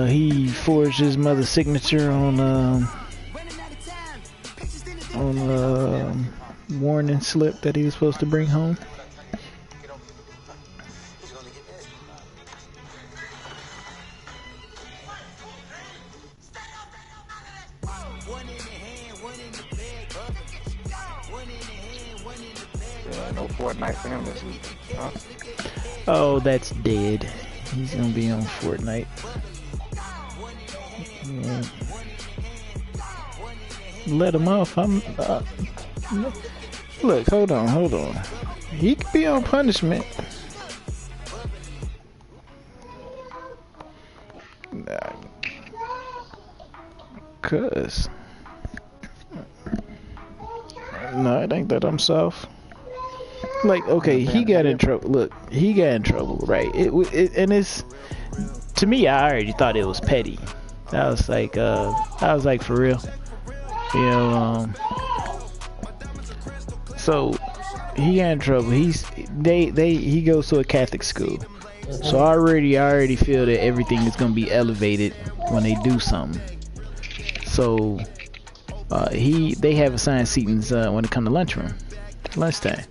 He forged his mother's signature on warning slip that he was supposed to bring home. Yeah, no Fortnite for him this week. Huh? Oh, that's dead. He's gonna be on Fortnite. Yeah. Let him off. Look, hold on. He could be on punishment. Cause no, it ain't that I'm soft. Like, okay, he got in trouble. Look, he got in trouble, right? And it's, to me, I already thought it was petty. I was like, for real, you know. So he got in trouble. He goes to a Catholic school, so I already feel that everything is gonna be elevated when they do something. So they have assigned seatings when it comes to lunchtime.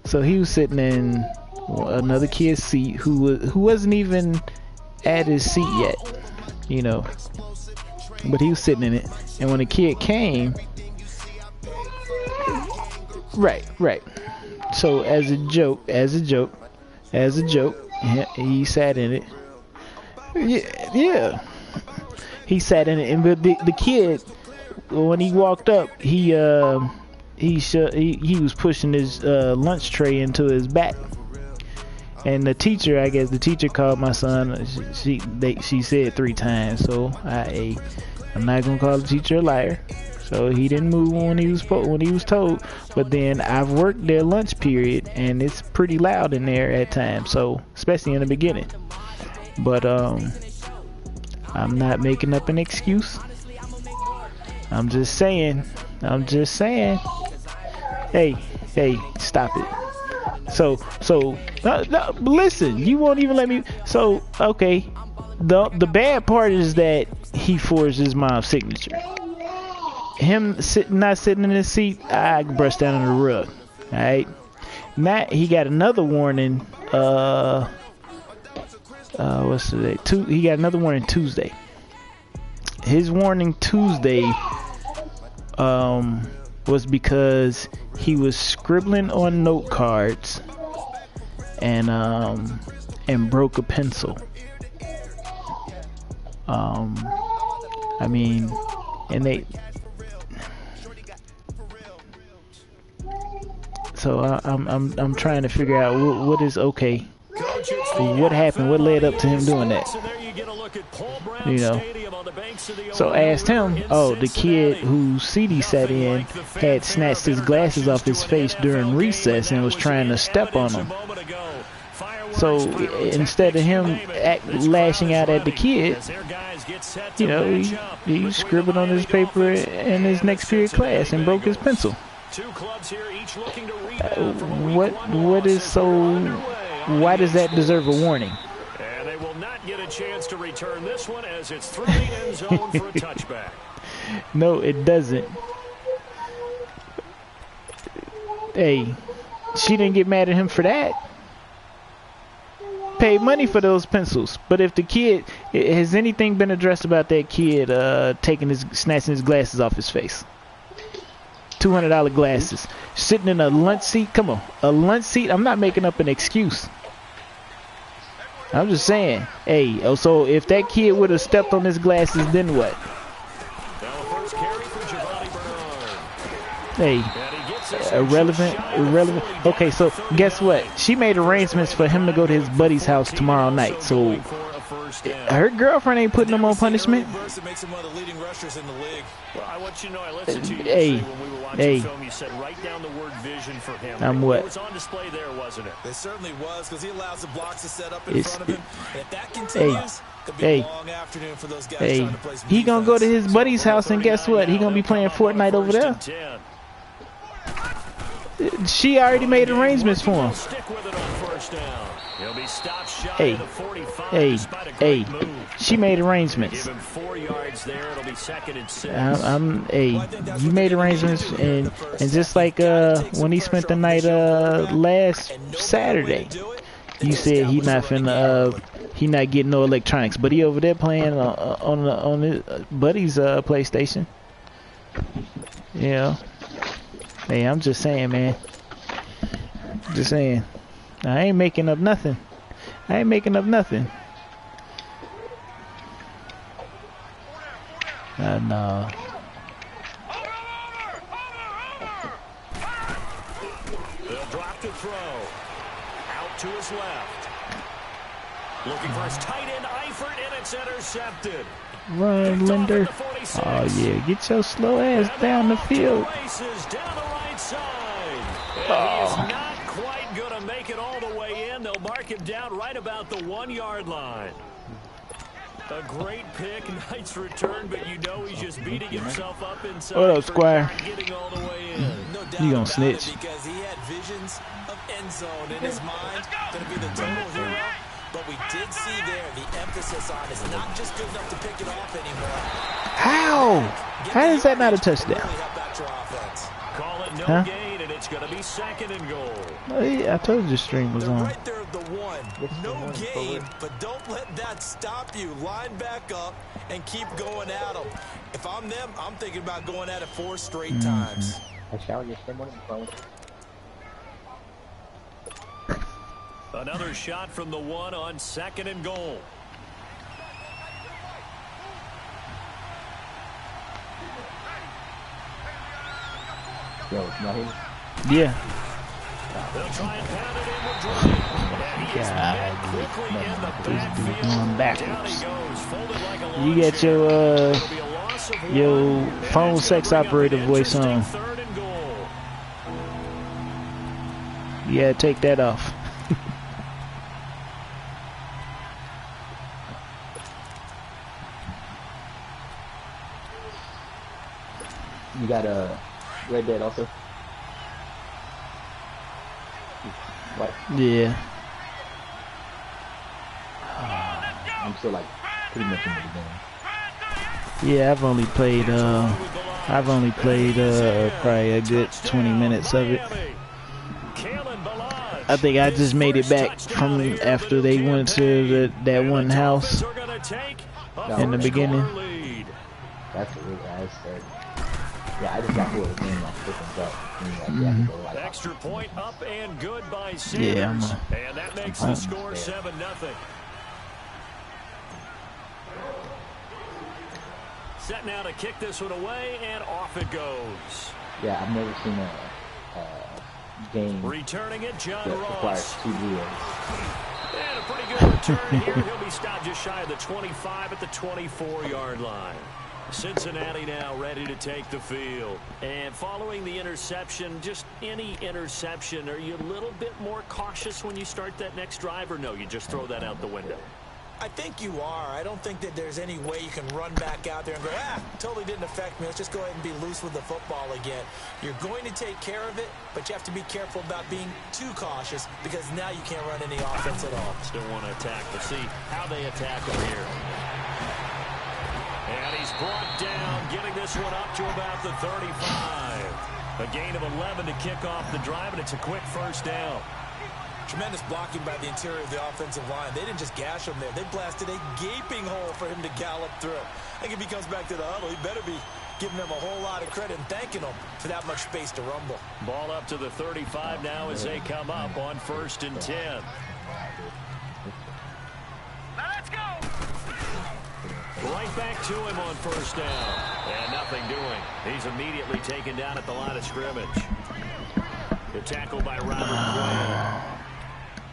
So he was sitting in another kid's seat who wasn't even at his seat yet, you know. But he was sitting in it, and when the kid came, right. So as a joke, he sat in it. Yeah. He sat in it, and the kid, when he walked up, he was pushing his lunch tray into his back, and the teacher called my son. She said 3 times, so I'm not gonna call the teacher a liar. So he didn't move when he was told. But then I've worked their lunch period, and it's pretty loud in there at times. So especially in the beginning. But I'm not making up an excuse. I'm just saying. Hey, stop it. So no, listen, you won't even let me. So, okay, the bad part is that he forged his mom's signature. Him not sitting in his seat, I brushed down on the rug. All right. Now he got another warning. What's today? He got another warning Tuesday. His warning Tuesday was because he was scribbling on note cards and broke a pencil. I mean, and they. So I'm trying to figure out what is okay. What happened? What led up to him doing that? You know. So I asked him. Oh, the kid whose seat he sat in had snatched his glasses off his face during recess and was trying to step on him. So instead of him lashing out at the kid, you know, he scribbled on his paper in his next period class and broke his pencil. What is so? Why does that deserve a warning? And they will not get a chance to return this one as it's through the end zone for a touchback. No, it doesn't. Hey, she didn't get mad at him for that. Paid money for those pencils. But if the kid, has anything been addressed about that kid snatching his glasses off his face? $200 glasses. Sitting in a lunch seat. Come on. A lunch seat. I'm not making up an excuse. I'm just saying. Hey, so if that kid would have stepped on his glasses, then what? Hey, irrelevant. Okay, so guess what? She made arrangements for him to go to his buddy's house tomorrow night. So her girlfriend ain't putting him on punishment. Hey, I'm what? It was on display there, wasn't it? It certainly was, because he allows the blocks to set up in front of him. If that continues, could be a long afternoon for those guys trying to play some he gonna go to his buddy's house, and guess what? He gonna be playing Fortnite over there. She already made arrangements for him. He'll be stopped shy Hey, of the 45 hey, despite a hey. great move. She made arrangements. Give him 4 yards there. It'll be 2nd and 6. Hey, you made arrangements, and just like when he spent the night last Saturday, you said he not finna he not getting no electronics, but he over there playing on his buddy's PlayStation. Yeah. Hey, I'm just saying, man. Just saying. I ain't making up nothing. I ain't making up nothing. No. They'll drop to throw. Out to his left. Looking for his tight end, Eifert, and it's intercepted. Run, Linder. Oh, yeah. Get your slow ass down the field. Down the right side. And he is not quite going to make it all the way in. They'll mark him down right about the 1-yard line. A great pick, nice return, but you know he's just beating himself up inside. What up, Squire? Getting all the way in. No doubt You gonna about snitch? it, because he had visions of end zone in his mind. Going to be the total hero. But we did see there the emphasis on is not just good enough to pick it off anymore. How? How is that not a touchdown? Really help out your offense. Call it no Huh? gain, and it's going to be 2nd and goal. Oh, yeah, I told you the stream was They're on. right there at the 1. No gain, but don't let that stop you. Line back up and keep going at them. If I'm them, I'm thinking about going at it 4 straight times. Another shot from the 1 on 2nd and goal. Yeah. They'll try and pound it in with Drake. And he is met quickly in the backfield. Going backwards. Down he goes, folded like a You lawn got chair. your It'll be a loss of 1. your And phone it's sex gonna bring up operator an voice on. interesting 3rd and goal. Yeah, take that off. You got a Red Dead also? What? Yeah. I'm still like pretty much in the beginning. Yeah, I've only played probably a good 20 minutes of it. I think I just made it back from after they went to that one house in the beginning. That's the reason I started. Yeah, I just got bored of the game, like picking up. And, like, go, like, Extra point up and good by Sanders. Yeah, and that makes the score 7-0. Set now to kick this one away, and off it goes. Yeah, I've never seen a game Returning it, John that requires Ross. 2 wheels. And a pretty good return here. He'll be stopped just shy of the 25 at the 24-yard line. Cincinnati now ready to take the field. And following the interception, just any interception, are you a little bit more cautious when you start that next drive, or no, you just throw that out the window? I think you are. I don't think that there's any way you can run back out there and go, totally didn't affect me. Let's just go ahead and be loose with the football again. You're going to take care of it, but you have to be careful about being too cautious because now you can't run any offense at all. Still want to attack. We'll see how they attack him here. And he's brought down, getting this one up to about the 35. A gain of 11 to kick off the drive, and it's a quick first down. Tremendous blocking by the interior of the offensive line. They didn't just gash him there. They blasted a gaping hole for him to gallop through. I think if he comes back to the huddle, he better be giving them a whole lot of credit and thanking them for that much space to rumble. Ball up to the 35 now as they come up on 1st and 10. Let's go! Right back to him on 1st down. And nothing doing. He's immediately taken down at the line of scrimmage. The tackle by Robert Quinn.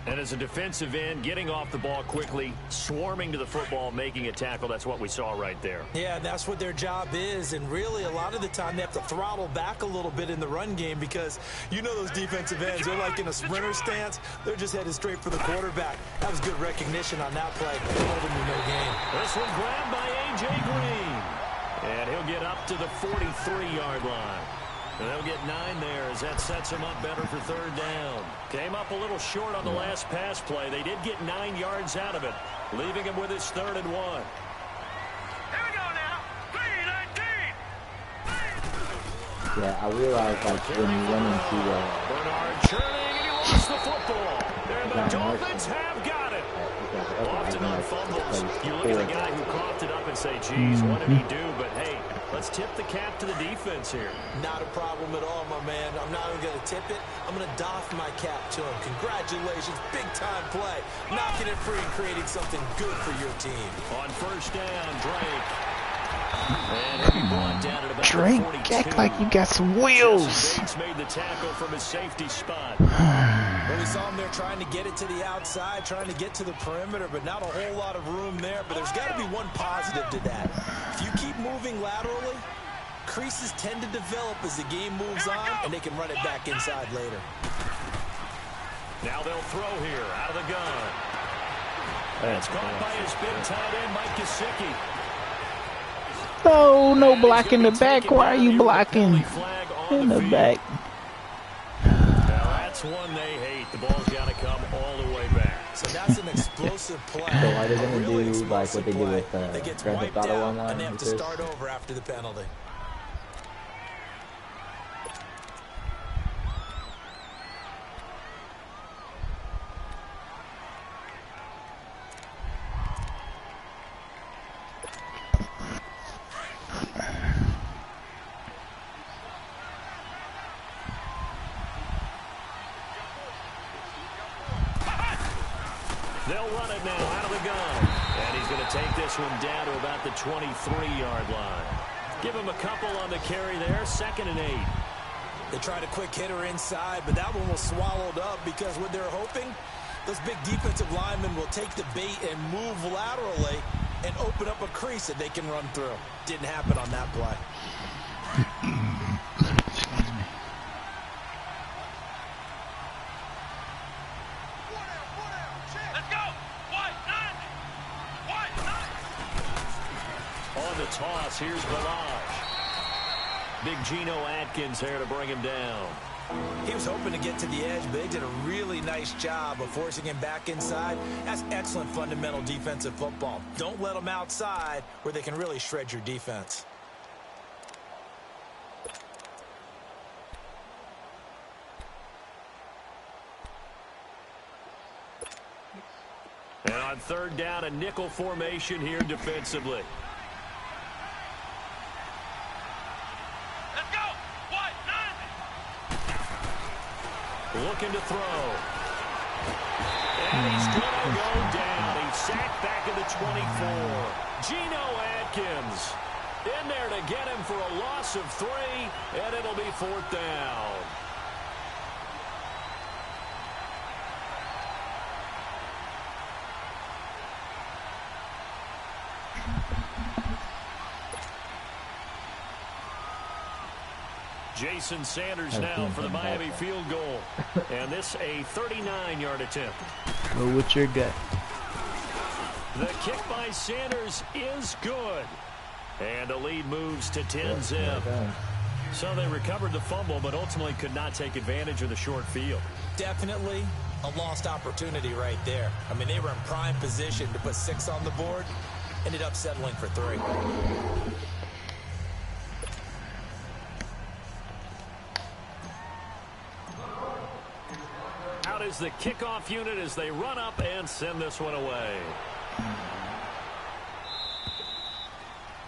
And as a defensive end, getting off the ball quickly, swarming to the football, making a tackle, that's what we saw right there. Yeah, that's what their job is, and really a lot of the time they have to throttle back a little bit in the run game because you know those defensive ends, they're like in a sprinter stance, they're just headed straight for the quarterback. That was good recognition on that play, holding you no gain. This one grabbed by A.J. Green. And he'll get up to the 43-yard line. And they'll get 9 there as that sets them up better for 3rd down. Came up a little short on the last pass play. They did get 9 yards out of it, leaving him with his 3rd and 1. Here we go now. 3-19. Yeah, I realized like when you went into Bernard churning, and he lost the football. And the Dolphins have got it. Often on fumbles, you look at the guy who coughed it up and say, geez, what did he do? But hey, let's tip the cap to the defense here. Not a problem at all, my man. I'm not even going to tip it. I'm going to doff my cap to him. Congratulations, big-time play. Knocking it free and creating something good for your team. On 1st down, Drake. And he'll be brought down at about Drake, 42. act like you got some wheels. Bates made the tackle from his safety spot. Well, we saw him there trying to get it to the outside, trying to get to the perimeter, but not a whole lot of room there. But there's got to be one positive to that. If you keep moving laterally, creases tend to develop as the game moves on, and they can run it back inside later. Now they'll throw here out of the gun. That's caught by his big tight end, Mike Gesicki. Oh, no block in the back. Why are you blocking in the back? Now that's one they hate. The ball's got to come all the way back. So that's an explosive play. So are they going to Really do like what they did play with that gets Grand wiped Theft Auto out, Online? and they have with to this? start over after the penalty. They'll run it now out of the gun. And he's going to take this one down to about the 23-yard line. Give him a couple on the carry there. 2nd and 8. They tried a quick hitter inside, but that one was swallowed up because what they're hoping, those big defensive linemen will take the bait and move laterally and open up a crease that they can run through. Didn't happen on that play. Let's go. On the toss, here's Balaj. Big Geno Atkins there to bring him down. He was hoping to get to the edge, but they did a really nice job of forcing him back inside. That's excellent fundamental defensive football. Don't let them outside where they can really shred your defense. And on 3rd down, a nickel formation here defensively. Let's go. Looking to throw. And he's going to go down. He's sacked back at the 24. Geno Atkins in there to get him for a loss of 3, and it'll be 4th down. Jason Sanders now for the Miami field goal. And this a 39-yard attempt. Go with your gut. The kick by Sanders is good. And the lead moves to 10-zip. So they recovered the fumble, but ultimately could not take advantage of the short field. Definitely a lost opportunity right there. I mean, they were in prime position to put 6 on the board. Ended up settling for 3. Out is the kickoff unit as they run up and send this one away.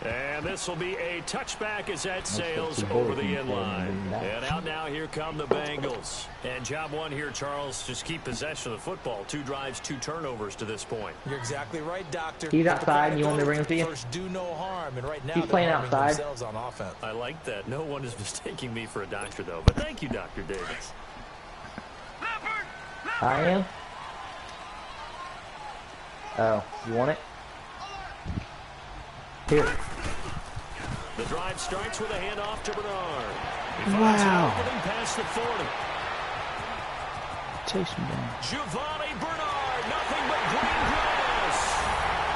And this will be a touchback as that sails over the end line. And out now, here come the Bengals. And job one here, Charles, just keep possession of the football. 2 drives, 2 turnovers to this point. You're exactly right, Doctor. He's outside. You want me to bring him to you? First, do no harm, and right now He's playing outside. Themselves on offense. I like that. No one is mistaking me for a doctor, though. But thank you, Dr. Davis. I am? Oh, you want it? Here. The drive starts with a handoff to Bernard. Wow. Past the 40. Chase me down. Giovanni Bernard, nothing but green grass.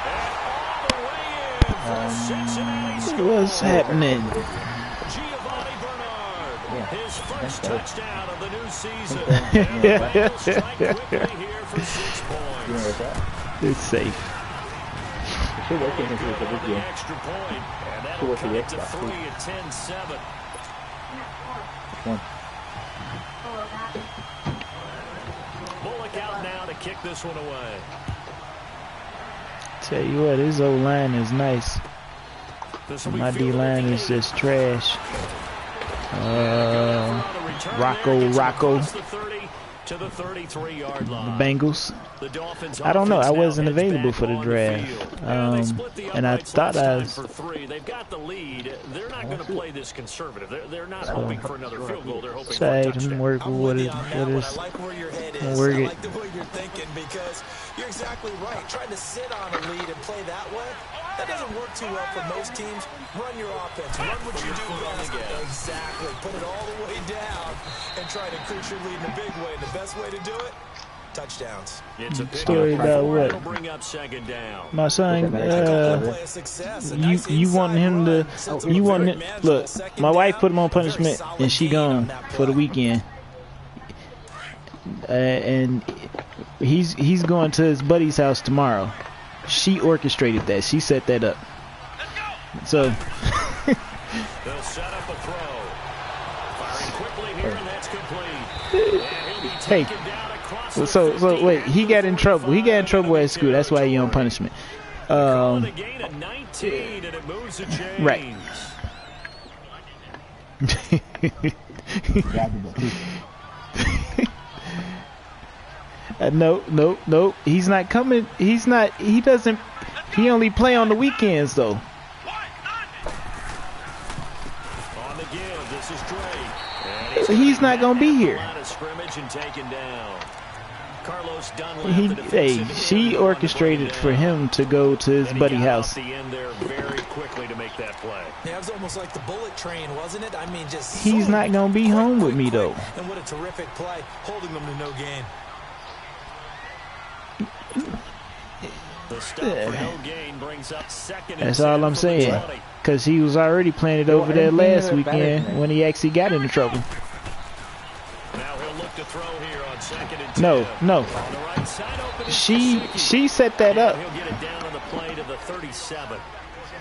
And all the way in for Cincinnati score. What's happening? Giovanni Bernard. Yeah. His first touchdown of the new season. And the Bengals strike quickly here for 6 points. It's safe. Should work in this On the extra point, and that'll cut it to 3 at 10-7. Bullock out now to kick this one away. Tell you what, his old line is nice. My D line is just trash. Rocco. To the 33-yard line. The Bengals. I don't know. I wasn't available for the draft, and I thought I was. They've got the lead. They're not going to play this conservative. They're not hoping for another field goal. They're hoping for a touchdown. Work with what is. I like where your head is. I like the way you're thinking because you're exactly right. Trying to sit on a lead and play that way, that doesn't work too well for most teams. Run your offense. Run what you do best. Exactly. Put it all the way down and try to increase your lead in a big way. The best way to do it, touchdowns. It's a Story about what? Bring up second down. My son, you want him to, you want him, look, my wife put him on punishment and she gone for the weekend. And he's going to his buddy's house tomorrow. She orchestrated that. She set that up. So They'll set up a throw. Firing quickly here, and that's complete. hey, so wait, he got in trouble. He got in trouble at school. That's why he on punishment. Right. No. He's not coming. He's not. He doesn't. He only play on the weekends though. On the give, this is Drake. So he's not gonna be here. She orchestrated for him to go to his buddy's house. Very quickly to make that play. Yeah, it was almost like the bullet train, wasn't it? I mean, just he's not gonna be home with me though. And what a terrific play, holding them to no gain. The stop for no gain brings up second. That's all I'm saying. Because he was already playing it over there last weekend when he actually got into trouble. Now he'll look to throw here on second and 10. No. On the right side, open She set that up. He'll get it down on the play to the 37.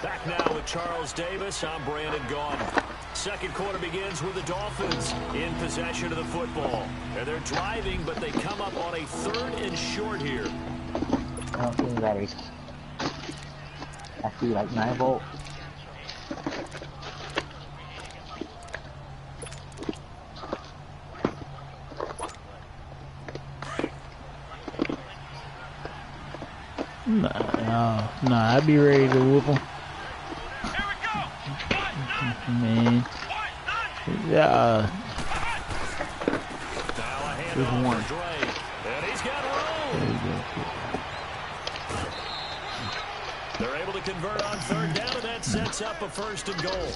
Back now with Charles Davis. I'm Brandon Gordon. Second quarter begins with the Dolphins in possession of the football. And they're driving, but they come up on a 3rd and short here. I don't think that is. I feel like 9 volt. Nah, I'd be ready to whoop him. Man. Yeah. Good one. And he's got room. They're able to convert on 3rd down, and that sets up a 1st and goal.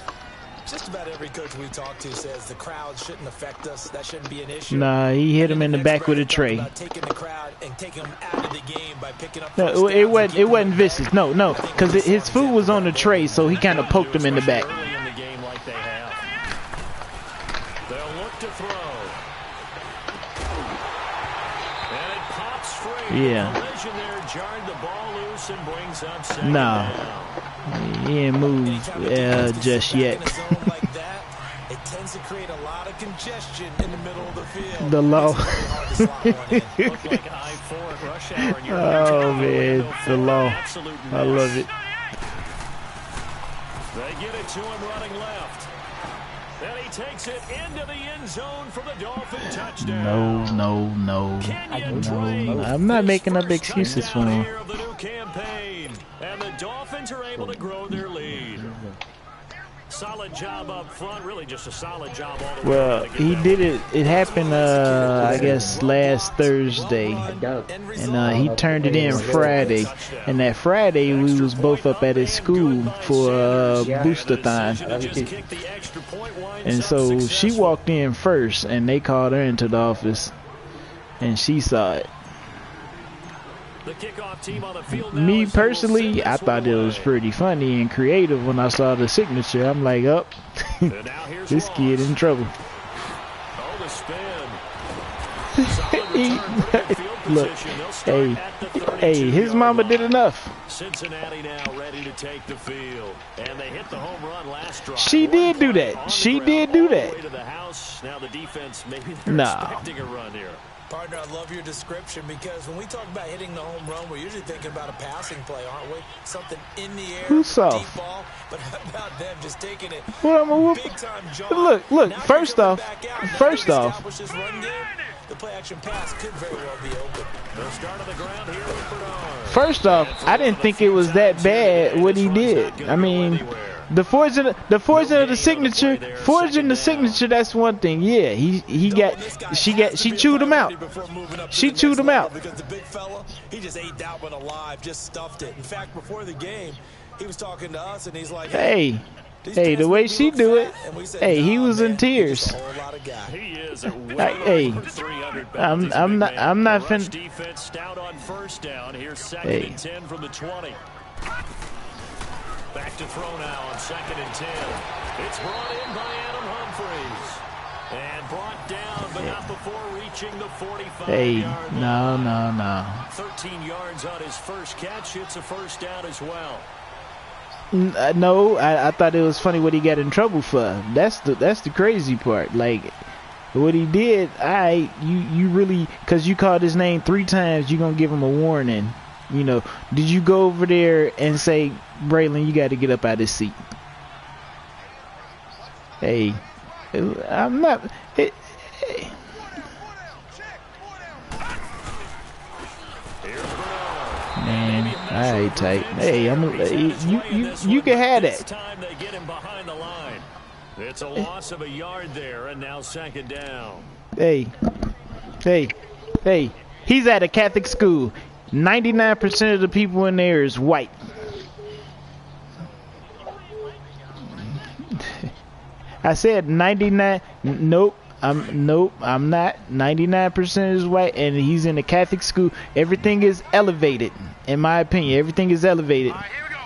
Just about every coach we talk to says the crowd shouldn't affect us. That shouldn't be an issue. Nah, he hit him in the back with a tray. Taking the crowd and taking him out of the game by picking up. No, it wasn't vicious. No, because his food was on the tray, so he kind of poked him in the back. Early in the game like they have. They'll look to throw. And it pops free. Yeah. Collision there jarred the ball loose and brings up second Nah. down. He ain't moved just yet. It tends to create a lot of congestion in the middle of the field. The law. Oh man, the law. I love it. They get it to him running left. And he takes it into the end zone for the Dolphin touchdown. No. I'm not making up excuses for him. And the Dolphins are able to grow their lead. Solid job up front, really just a solid job all the way. Well, he did it. It happened, I guess, last Thursday, and he turned it in Friday. And that Friday, we was both up at his school for a booster-thon. And so she walked in first, and they called her into the office, and she saw it. The kickoff team on the field now. Me personally, I thought it was pretty funny and creative when I saw the signature. I'm like, oh, this kid in trouble. a spin. Solid return, pretty good field Look, position. They'll start at the 32 his mama yard did line. enough. Cincinnati now ready to take the field. And they hit the home run last drive. She did do that. On the She ground, did do all the that. way to the house. Now the defense, maybe they're No. expecting a run here. Partner, I love your description because when we talk about hitting the home run, we're usually thinking about a passing play, aren't we? Something in the air, Who's soft? deep ball. But how about them just taking it Well, I'm a whoop. big time jog? Look. Now First they're off, coming back out. Now first they've off, established this run game. The play action pass could very well be open. They'll start on the ground here with Bernard. first off, I didn't think it was that bad what he did. I mean, the forging of the signature, that's one thing. Yeah, she chewed him out. She chewed him out. Because the big fella, he just ate that one alive, just stuffed it. In fact, before the game, he was talking to us and he's like, Hey, these the guys way make me she look do fat. it, And we said, hey, he nah, was in man, tears. he's just a whole lot of guy. He is a Hey, over 300 I'm pounds. not The rush finna. defense stout on first down. Here's second Hey. and 10 from the 20. Back to throw now on second and 10. It's brought in by Adam Humphries. And brought down, but not before reaching the 45-yard Hey, line. no. 13 yards on his first catch. It's a first down as well. No, I thought it was funny what he got in trouble for. That's the crazy part. Like, what he did, you really, because you called his name 3 times, you gonna give him a warning. You know, did you go over there and say, Braylon, you got to get up out of this seat? Hey, I'm not. Hey. Man, all right, tight. Hey, you can have This that. time they get him behind the line. It's a loss of a yard there, and now second down. Hey, he's at a Catholic school. 99% of the people in there is white. I said 99. Nope, I'm not. 99% is white, and he's in a Catholic school. Everything is elevated, in my opinion. Everything is elevated. All right, here we go.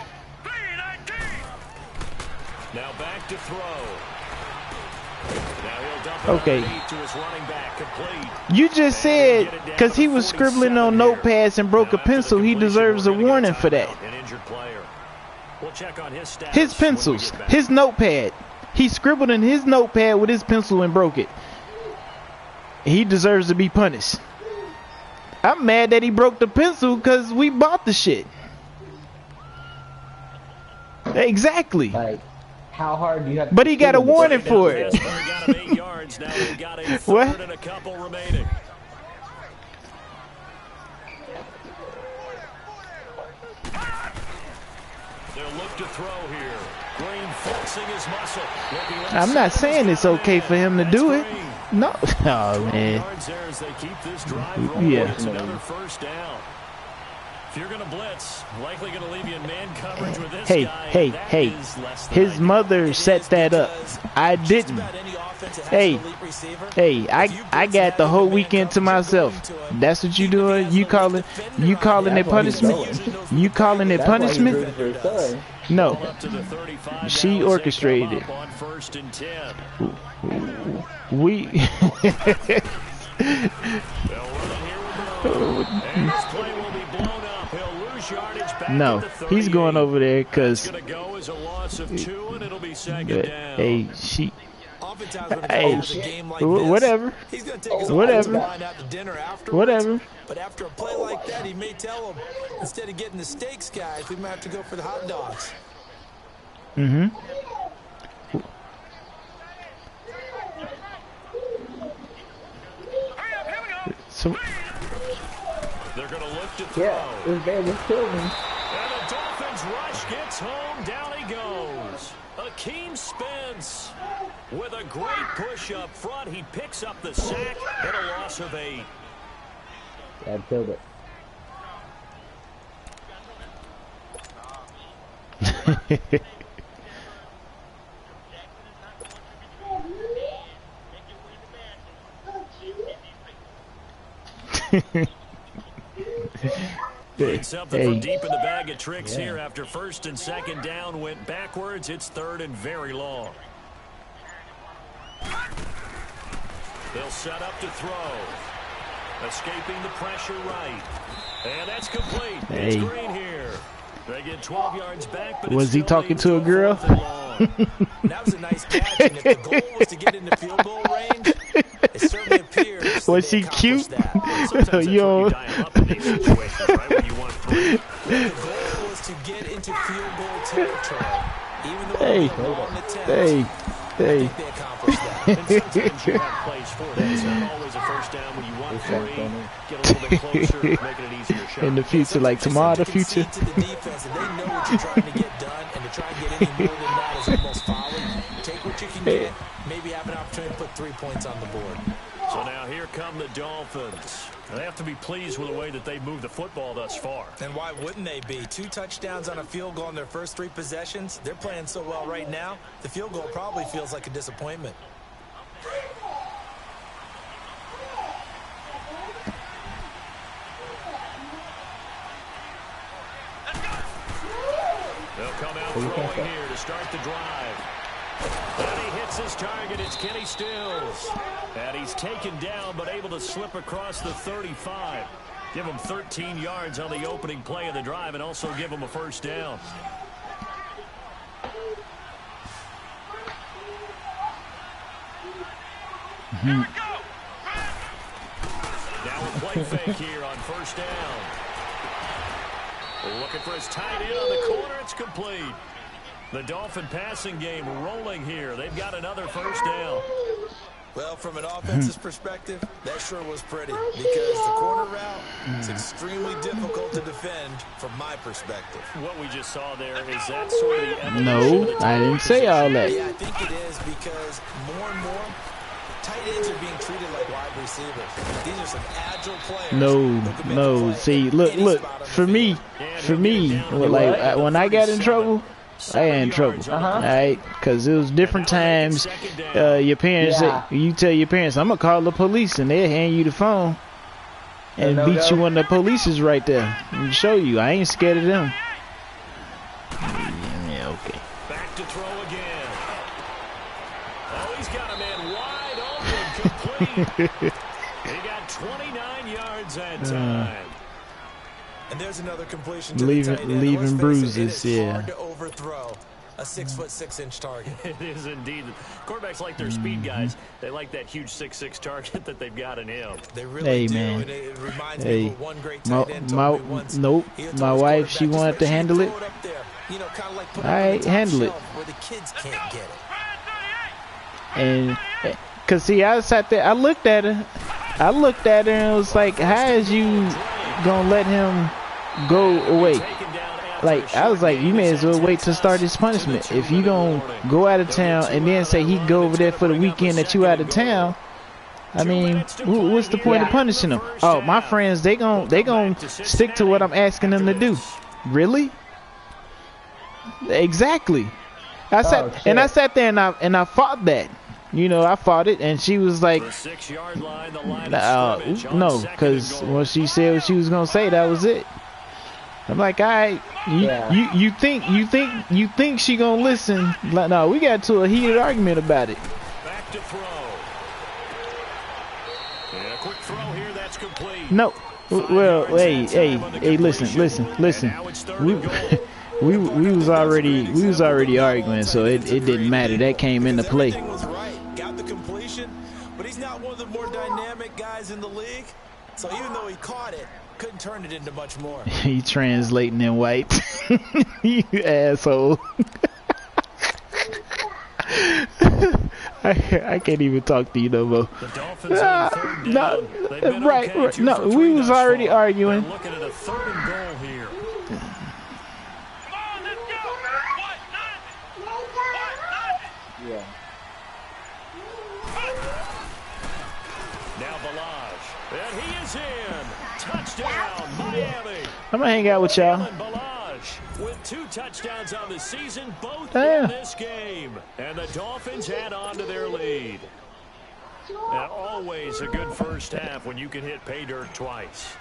3-19. Now back to throw. Now he'll dump it Okay. underneath to his running back, complete. You just said because he was scribbling on notepads and broke a pencil, he deserves a warning for that. An injured player. We'll check on his stats. His when we pencils, get back. his notepad. He scribbled in his notepad with his pencil and broke it. He deserves to be punished. I'm mad that he broke the pencil because we bought the shit. Exactly. Like, how hard do you have to But he got a scribble warning this? for it. He got him 8 yards. Now we've got a third What? and a couple remaining. They'll look to throw here. Green flexing his muscle. I'm not saying it's okay for him to do it. No. Oh, man. Yards there as they keep this drive rolling. Yeah. It's another first down. If you're going to blitz, likely going to leave you in man coverage with this Hey, guy. hey, That hey. is less than His ideal. mother set that up. I Just didn't. about any offense that has Hey, an elite receiver, Hey, if you I blitz got that the in whole man weekend to coverage, you're myself. going to him. That's what you Even if he doing? has You an elite calling defender you on calling him, it That's why he's punishment? going. You calling it That's why he's punishment? rooting for his son. No. Ball up to the 35 She now as they orchestrated come it. up on first and 10. We They'll run it here with Bernard. And this play will be blown up. He'll lose yardage back no. at the He's going 38. over there It's because going to go as a loss of 2, and it'll be second down. hey, she Oftentimes when it Hey, comes to a game like this, whatever. he's going to take his Whatever. line out to dinner afterwards. Whatever. But after a play like that, he may tell him, instead of getting the steaks, guys, we might have to go for the hot dogs. Mm-hmm. Hurry up, here we go. So They're going to look to throw. Yeah, this man just killed me. And the Dolphins rush gets home. Down he goes. Akeem Spence with a great push up front. He picks up the sack and a loss of 8. Yeah, I killed it. Need something from Hey, deep in the bag of tricks here after first and second down went backwards. It's third and very long. They'll set up to throw. Escaping the pressure right. And that's complete. Hey. It's Green here. They get 12 yards back, but Was he talking to a girl? That was a nice catch, and if the goal was to get into field goal range, it certainly appears Was she cute? Yo. When you want three. The goal was to get into field goal territory. Even though Hey. it was a long attempt, Hey. I think they accomplished that. And sometimes you have plays for that. It's not always a first down when you want three. Get a little bit closer, making it easier shot. In the future, like tomorrow, the future. To the defense, and they know what you're trying to get done, and to try and get any more than that is almost folly. Take what you can get, maybe have an opportunity to put 3 points on the board. So now here come the Dolphins. They have to be pleased with the way that they've moved the football thus far. And why wouldn't they be? 2 touchdowns on a field goal in their first 3 possessions. They're playing so well right now, the field goal probably feels like a disappointment. They'll come out throwing here to start the drive. And he hits his target. It's Kenny Stills. And he's taken down but able to slip across the 35. Give him 13 yards on the opening play of the drive and also give him a first down. Here we go. Now a play fake here on first down. Looking for his tight end on the corner. It's complete. The Dolphin passing game rolling here. They've got another first down. Well, from an offensive perspective, that sure was pretty because the corner route is extremely difficult to defend from my perspective. What we just saw there, is that sort of the evolution No, of the I didn't say all that. Yeah, I think it is because more and more tight ends are being treated like wide receivers. These are some agile players. No. See, look. For me, like when I got in trouble, I got in trouble. All right, because it was different times. Your parents, you tell your parents, I'm gonna call the police, and they'll hand you the phone and beat you when the police is right there and show you. I ain't scared of them. Yeah, okay. Back to throw again. Oh, he's got a man wide open, complete. He got 29 yards that time. And there's another completion to leaving bruises, yeah. Hard to overthrow a 6'6" target. It is indeed. Quarterbacks like their speed guys. They like that huge 6'6" target that they've got in him. They really do. Man. And it reminds me of one great tight end my told me once. nope. My wife, she wanted to handle it. You know, kind of like put All right, handle it. where the kids can't get it. And cause see, I sat there, I looked at her, and it was like, how is you gonna let him go away? Like, I was like, you may as well wait to start his punishment. If you gonna go out of town and then say he go over there for the weekend that you out of town, I mean, what's the point of punishing him? Oh, my friends, they gon' stick to what I'm asking them to do. Really? Exactly. I sat there and I fought that. You know, I fought it, and she was like, no, because when she said what she was gonna say, that was it. I'm like, all right, you think she gonna listen? Like, no, we got to a heated argument about it. Back to throw. Yeah, quick throw here, that's complete. No, well, hey, listen. We was already arguing, so it didn't matter. That came into play. Got the completion, but he's not one of the more dynamic guys in the league. So even though he caught it, couldn't turn it into much more. He translating in white. You asshole. I can't even talk to you no more. The Dolphins on third down. They've been right. Okay, No, we was already arguing. They're looking at a 3rd and goal here. Come on, let's go. What? Yeah. Now Balaj. And he is in. Touchdown, Miami. I'm gonna hang out with y'all. Balaj with 2 touchdowns on the season, both Damn. in this game. And the Dolphins add on to their lead. And always a good first half when you can hit pay dirt twice.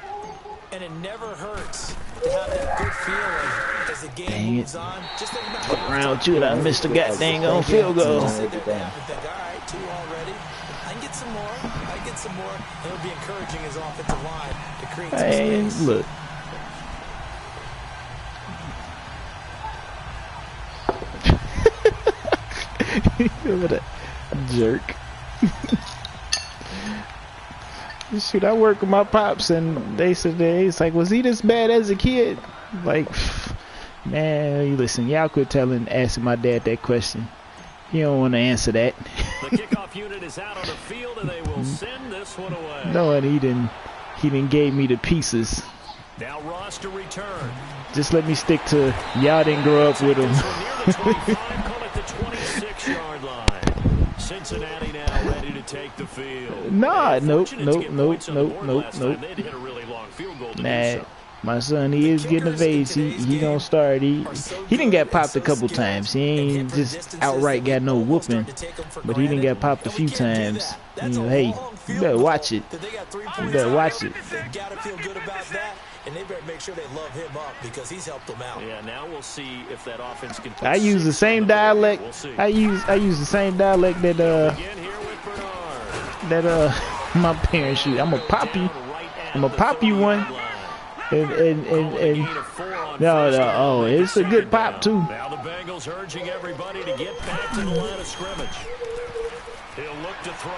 And it never hurts to have that good feeling as the game moves on. Just think about Fuck around with you, I missed the goddamn on field goal. sit there and think, all right, 2 already. I can get some more. some more, and it'll be encouraging his offensive line to create some Hey, space. look. What a jerk. Shoot, I work with my pops, and they said, it's like, was he this bad as a kid? Like, man, listen, y'all quit asking my dad that question. He don't want to answer that. The kickoff unit is out on the field, and they will send this one away. No, and he didn't gave me the pieces. Now Ross to return. Just let me stick to y'all didn't grow up with him. This one near the 25, call it the 26-yard line. Cincinnati now ready to take the field. Nope. They had hit a really long field goal to do so. My son, he is getting of age. He gonna start. He didn't get popped a couple times. He ain't just outright got no whooping, but he didn't get popped a few times. You know, hey, you better watch it. You better watch it. They gotta feel good about that, and they better make sure they love him up because he's helped them out. Yeah, now we'll see if that offense can. I use the same dialect. I use the same dialect that my parents use. I'm gonna pop you. I'm gonna pop you one. And no, it's a good pop too. Now the Bengals urging everybody to get back to the line of scrimmage. He'll look to throw,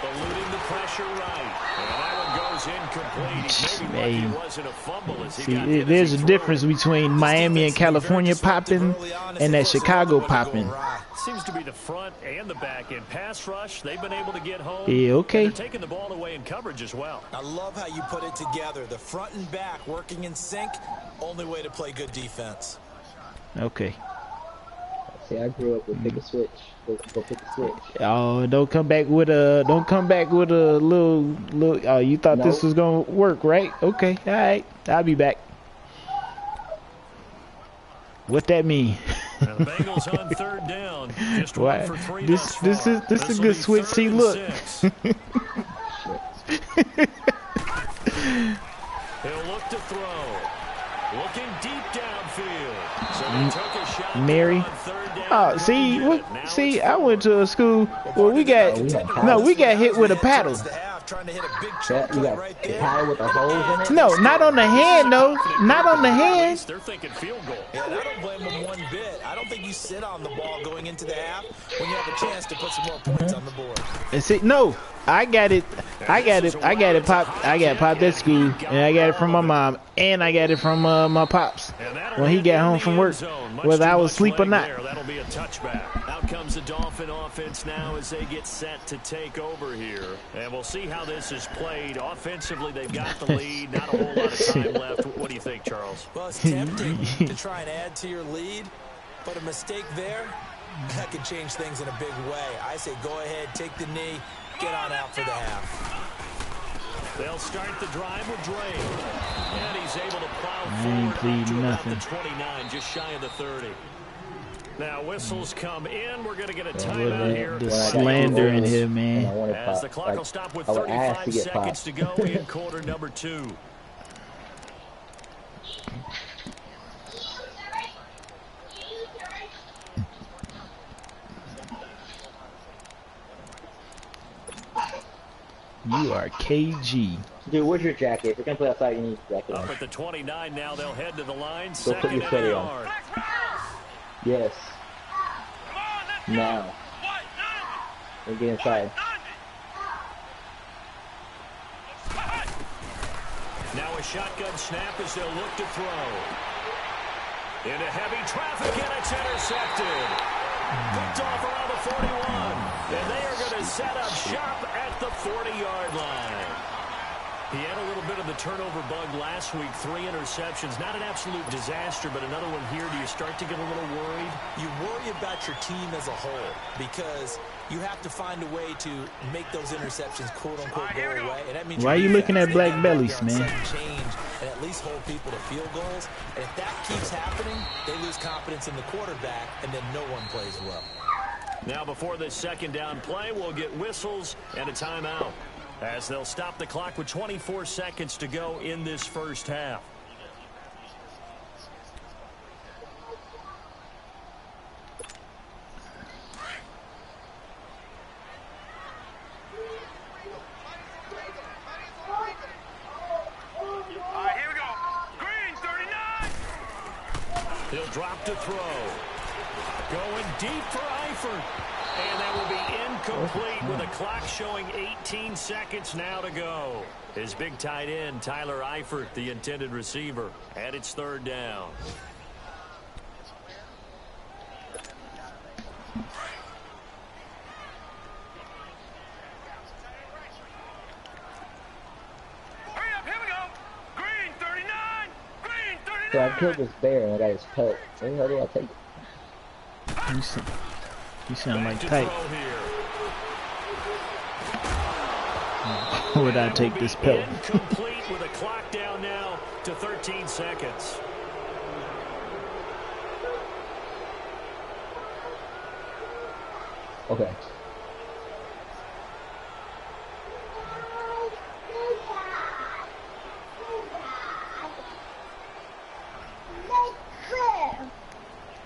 eluding the pressure right, and that one goes incomplete. Maybe lucky it wasn't a fumble as he got hit. There's a difference between Miami and California popping and that Chicago popping. Seems to be the front and the back end pass rush. They've been able to get home. Yeah, okay. They're taking the ball away in coverage as well. I love how you put it together. The front and back working in sync. Only way to play good defense. Okay. See, I grew up with pick a switch. Go pick a switch. Oh, don't come back with a little. Oh, you thought this was gonna work, right? Okay, all right. I'll be back. What that mean? Now the Bengals on third down. Just Why? for 3 This is a good switch. See, look. He'll look to throw. Looking deep downfield. So they took a shot Mary. on third down. Oh, see, I went to a school where we got hit with a paddle. Trying to hit a big You chunk got right the there. paddle with the holes in it? No, not on the hand, though. Not on the hand. They're thinking field goal. Yeah, and I don't blame them one bit. I don't think you sit on the ball going into the half when you have a chance to put some more points on the board. And see, no, I got it popped. I got popped at school, and I got it from my mom, and I got it from my pops when he got home from work, whether I was asleep or not. That'll be a touchback. Out comes the Dolphin offense now as they get set to take over here. And we'll see how this is played. Offensively, they've got the lead. Not a whole lot of time left. What do you think, Charles? Well, it's tempting to try and add to your lead, but a mistake there, that could change things in a big way. I say go ahead, take the knee, get on out for the half. They'll start the drive with Drake. And he's able to plow I ain't forward up pleading to about nothing. the 29, just shy of the 30. Now whistles come in. We're going to get a What timeout here. the slander in here, man. As the clock will stop with I would ask 35 to get seconds to popped. go in quarter number 2. You are KG. Dude, where's your jacket? If you're gonna play outside, you need a jacket Up on. at the 29 now, they'll head to the line. Go put Second your and a sweater on. yard. Yes. Come on, let's go. Now. What? No. And get inside. Now a shotgun snap as they'll look to throw. Into heavy traffic, and it's intercepted. Picked off around the 41. And they are going to set up shop at the 40-yard line. He had a little bit of the turnover bug last week. 3 interceptions. Not an absolute disaster, but another one here. Do you start to get a little worried? You worry about your team as a whole because you have to find a way to make those interceptions quote-unquote go away. And that means Why are you looking at black bellies, man? Change and at least hold people to field goals. And if that keeps happening, they lose confidence in the quarterback, and then no one plays well. Now before this second down play, we'll get whistles and a timeout as they'll stop the clock with 24 seconds to go in this first half. drop to throw. Going deep for Eifert. And that will be incomplete with a clock showing 18 seconds now to go. His big tight end, Tyler Eifert, the intended receiver. And it's third down. So I killed this bear and I got his pelt. Where the hell did I take it? You sound like tight. Would I take this pelt? Incomplete with a clock down now to 13 seconds. Okay.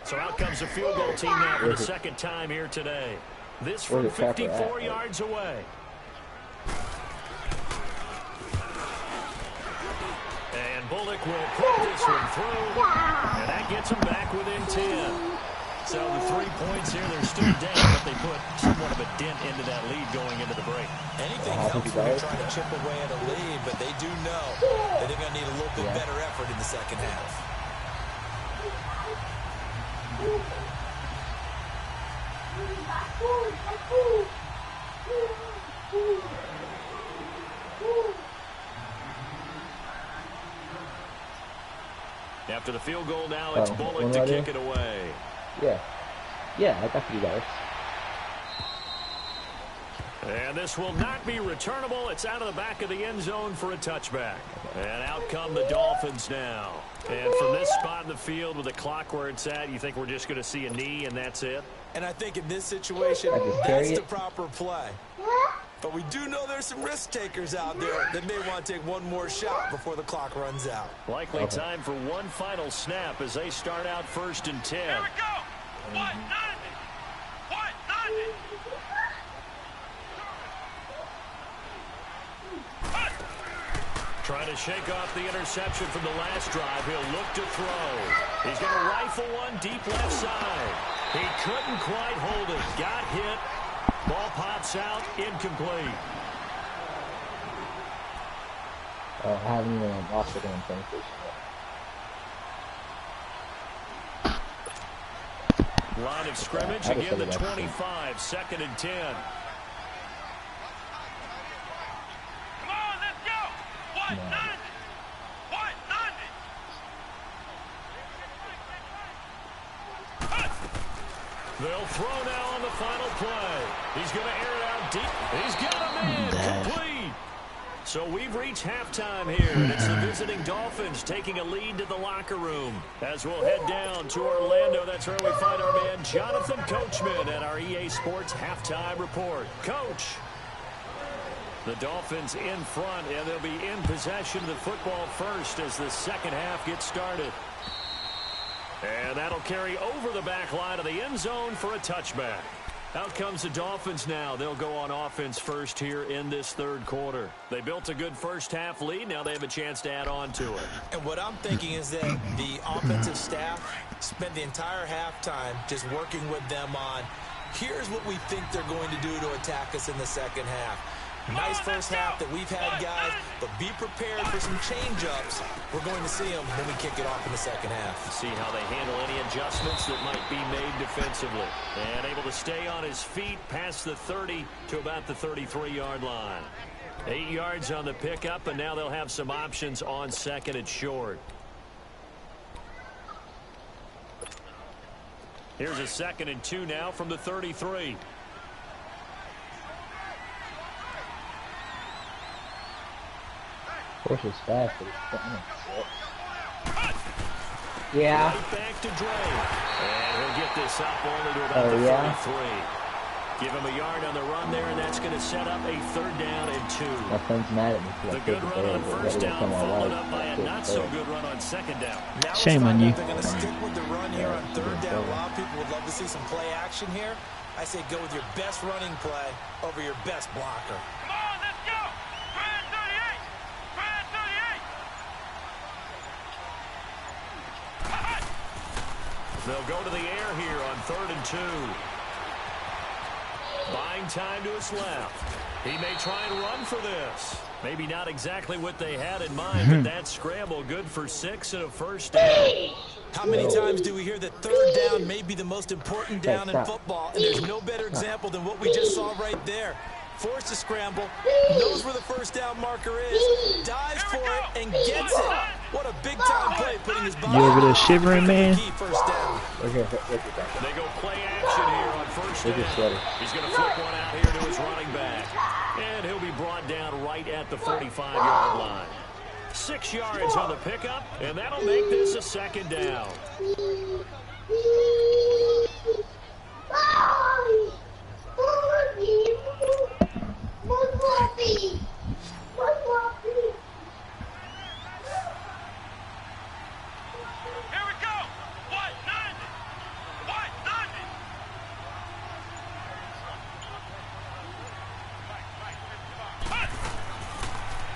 So out comes the field goal team now for the second time here today. This from 54 yards away. And Bullock will put this one through. And that gets them back within 10. So the 3 points here, they're still down, but they put somewhat of a dent into that lead going into the break. Anything helps when you're trying to chip away at a lead, but they do know that they're going to need a little bit better effort in the second half. After the field goal now, it's Bullock to kick it away. Yeah, I got you guys. And this will not be returnable. It's out of the back of the end zone for a touchback. And out come the Dolphins now. And from this spot in the field with the clock where it's at, you think we're just going to see a knee and that's it? And I think in this situation, that's the proper play. But we do know there's some risk takers out there that may want to take one more shot before the clock runs out. Likely time for one final snap as they start out 1st and 10. Here we go. 1-90. 1-90. Trying to shake off the interception from the last drive. He'll look to throw. He's going to rifle one deep left side. He couldn't quite hold it. Got hit. Ball pops out. Incomplete. I haven't even lost it in transition yet. Line of scrimmage. Again, the 25. 2nd and 10. They'll throw now on the final play. He's going to air it out deep. He's got him in. Complete. So we've reached halftime here, and it's the visiting Dolphins taking a lead to the locker room. As we'll head down to Orlando, that's where we find our man Jonathan Coachman at our EA Sports Halftime Report. Coach. The Dolphins in front, and they'll be in possession of the football first as the second half gets started. And that'll carry over the back line of the end zone for a touchback. Out comes the Dolphins now. They'll go on offense first here in this third quarter. They built a good first half lead. Now they have a chance to add on to it. And what I'm thinking is that the offensive staff spent the entire halftime just working with them on, here's what we think they're going to do to attack us in the second half. Nice first half that we've had, guys, but be prepared for some change-ups. We're going to see them when we kick it off in the second half. See how they handle any adjustments that might be made defensively. And able to stay on his feet past the 30 to about the 33-yard line. 8 yards on the pickup, and now they'll have some options on second and short. Here's a 2nd and 2 now from the 33. Push is fast, but yeah. Right back to Dre. And he'll get this up only to about the 33. Give him a yard on the run there, and that's going to set up a 3rd down and 2. My friend's mad at me. The good run on 1st down followed up by a not-so-good run on 2nd down. Now shame on you. they're going to stick with the run here on 3rd down. A lot of people would love to see some play action here. I say go with your best running play over your best blocker. Come on, let's go. Brand 38. Brand 38. They'll go to the air here on 3rd and 2. Buying time to his left. He may try and run for this. Maybe not exactly what they had in mind, but that scramble good for 6 and a first down. How many times do we hear that 3rd down may be the most important down in football, and there's no better example than what we just saw right there. Forced to scramble, knows where the first down marker is, dives for it, and gets it. What a big-time play, putting his body. You over there shivering, man? First down. They go play action here on first down. He's going to flip one out here to his running back. And he'll be brought down right at the 45-yard line. 6 yards on the pickup, and that'll make this a 2nd down.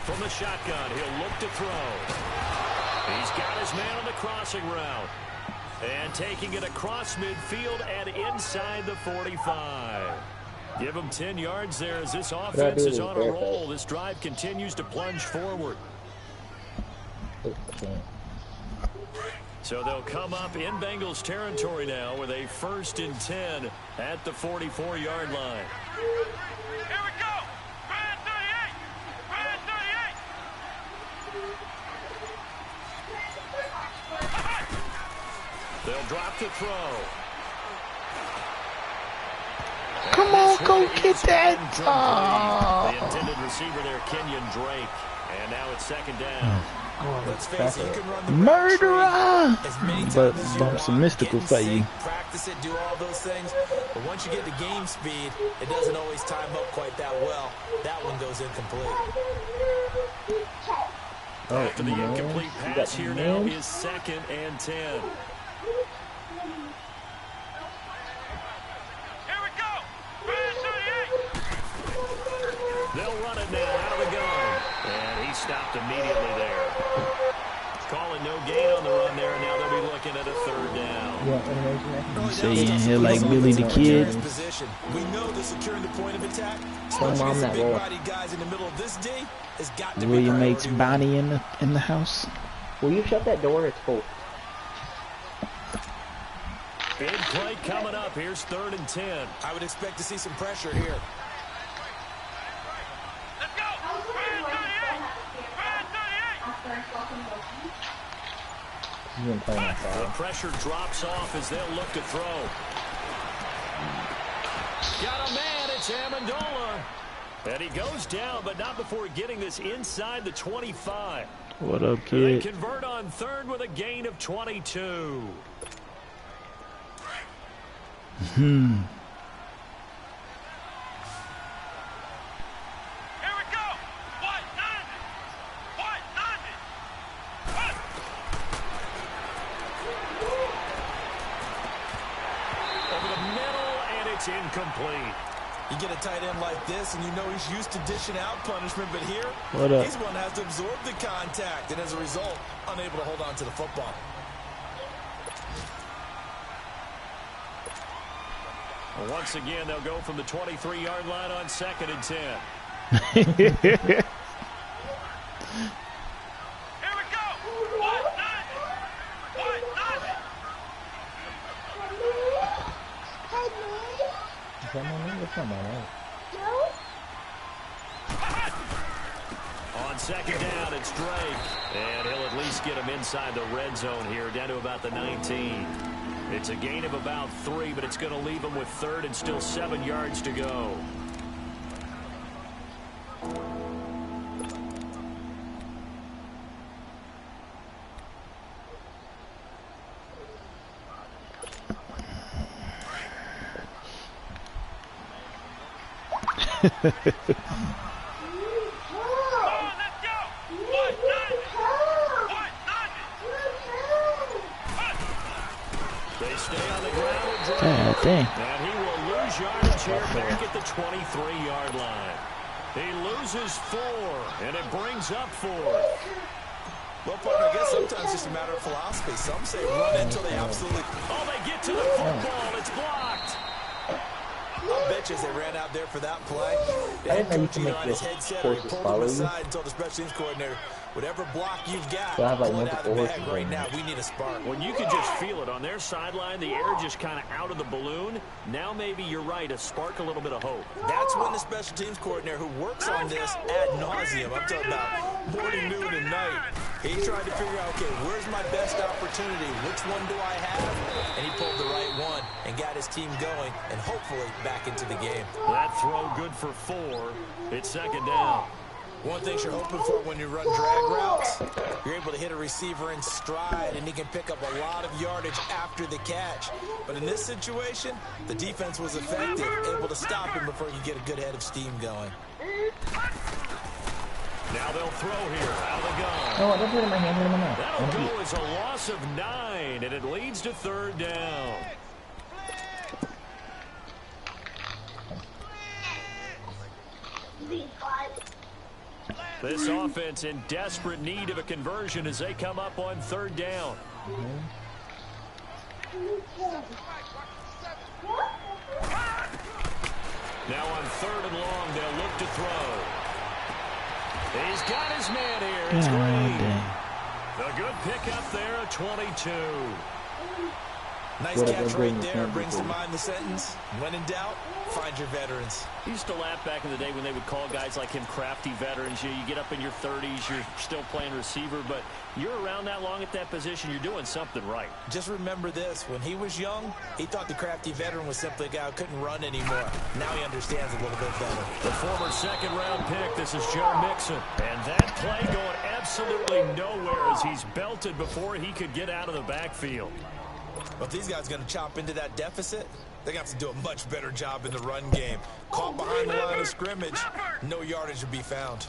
From the shotgun, he'll look to throw. He's got his man on the crossing route. And taking it across midfield and inside the 45. Give him 10 yards there as this offense is on a roll. This drive continues to plunge forward. So they'll come up in Bengals territory now with a 1st and 10 at the 44-yard line. Here we go. Brand 38. Brand 38. They'll drop the throw. Come on, go get that. The intended receiver there, Kenyon Drake. And now it's 2nd down. Let's face it, you can run the Murderer! But bumps bumps some mystical for you. Practice it, do all those things. But once you get to game speed, it doesn't always time up quite that well. That one goes incomplete. After the incomplete pass here now is 2nd and 10. Here we go. Brand 38. They'll run it now out of the gun. And he stopped immediately there. Calling no gain on the run there. Now they'll be looking at a 3rd down. You say you in here like Billy the Kid. We know the securing the point of attack. Mom, that roll. Guys in the middle of this D has got to William makes Bonnie in the house. Will you shut that door? It's cold. Big play coming up. Here's 3rd and 10. I would expect to see some pressure here. Let's go. Brand 38. Brand 38. You didn't play my The foul. pressure drops off as they'll look to throw. Got a man. It's Amendola. And he goes down, but not before getting this inside the 25. What up, They kid? convert on 3rd with a gain of 22. Here we go. White 90. White 90. Over the middle, and it's incomplete. You get a tight end like this, and you know he's used to dishing out punishment, but here, What up? he's one that has to absorb the contact, and as a result, unable to hold on to the football. Well, once again, they'll go from the 23-yard line on 2nd and 10. Here we go. White 90. White 90. Come on, come on. On 2nd down, it's Drake. And he'll at least get him inside the red zone here, down to about the 19. It's a gain of about 3, but it's going to leave him with 3rd and still 7 yards to go. Let's go. White 90. White 90. They stay on the ground with Drake. God dang. And he will lose yardage here back at the 23-yard line. He loses 4, and it brings up 4. Well, partner, I guess sometimes it's just a matter of philosophy. Some say run until they absolutely... Oh, they get to the football. It's blocked. I'll bet you as they ran out there for that play, the I head didn't know you coach can either make on his the headset or he horses pulled him follow you. aside and told the special teams coordinator, whatever block you've got, So I have, like, pull it out of the multiple bag horses right right now. now. We need a spark. When you can just feel it on their sideline, the air just kind of out of the balloon. Now maybe you're right, a spark a little bit of hope. That's when the special teams coordinator who works on this ad nauseum, I'm talking about morning, noon, and night, he tried to figure out, okay, where's my best opportunity? Which one do I have? And he pulled the right one and got his team going and hopefully back into the game. That throw good for 4. It's second down. One thing you're hoping for when you run drag routes, you're able to hit a receiver in stride, and he can pick up a lot of yardage after the catch. But in this situation, the defense was effective, able to stop him before you get a good head of steam going. Now they'll throw here out of the gun. Oh, don't put it in my hand, put it in my mouth. That'll go as a loss of 9, and it leads to third down. This offense in desperate need of a conversion as they come up on third down. Now on third and long, they'll look to throw. He's got his man here. It's Green. A good pickup there at 22. Nice catch right there. Brings to mind the sentence, when in doubt, find your veterans. He used to laugh back in the day when they would call guys like him crafty veterans. You get up in your 30s, you're still playing receiver, but you're around that long at that position, you're doing something right. Just remember this. When he was young, he thought the crafty veteran was simply a guy who couldn't run anymore. Now he understands a little bit better. The former second-round pick, this is Joe Mixon. And that play going absolutely nowhere as he's belted before he could get out of the backfield. But if these guys are going to chop into that deficit, they're going to have to do a much better job in the run game. Caught behind the line of scrimmage, no yardage to be found.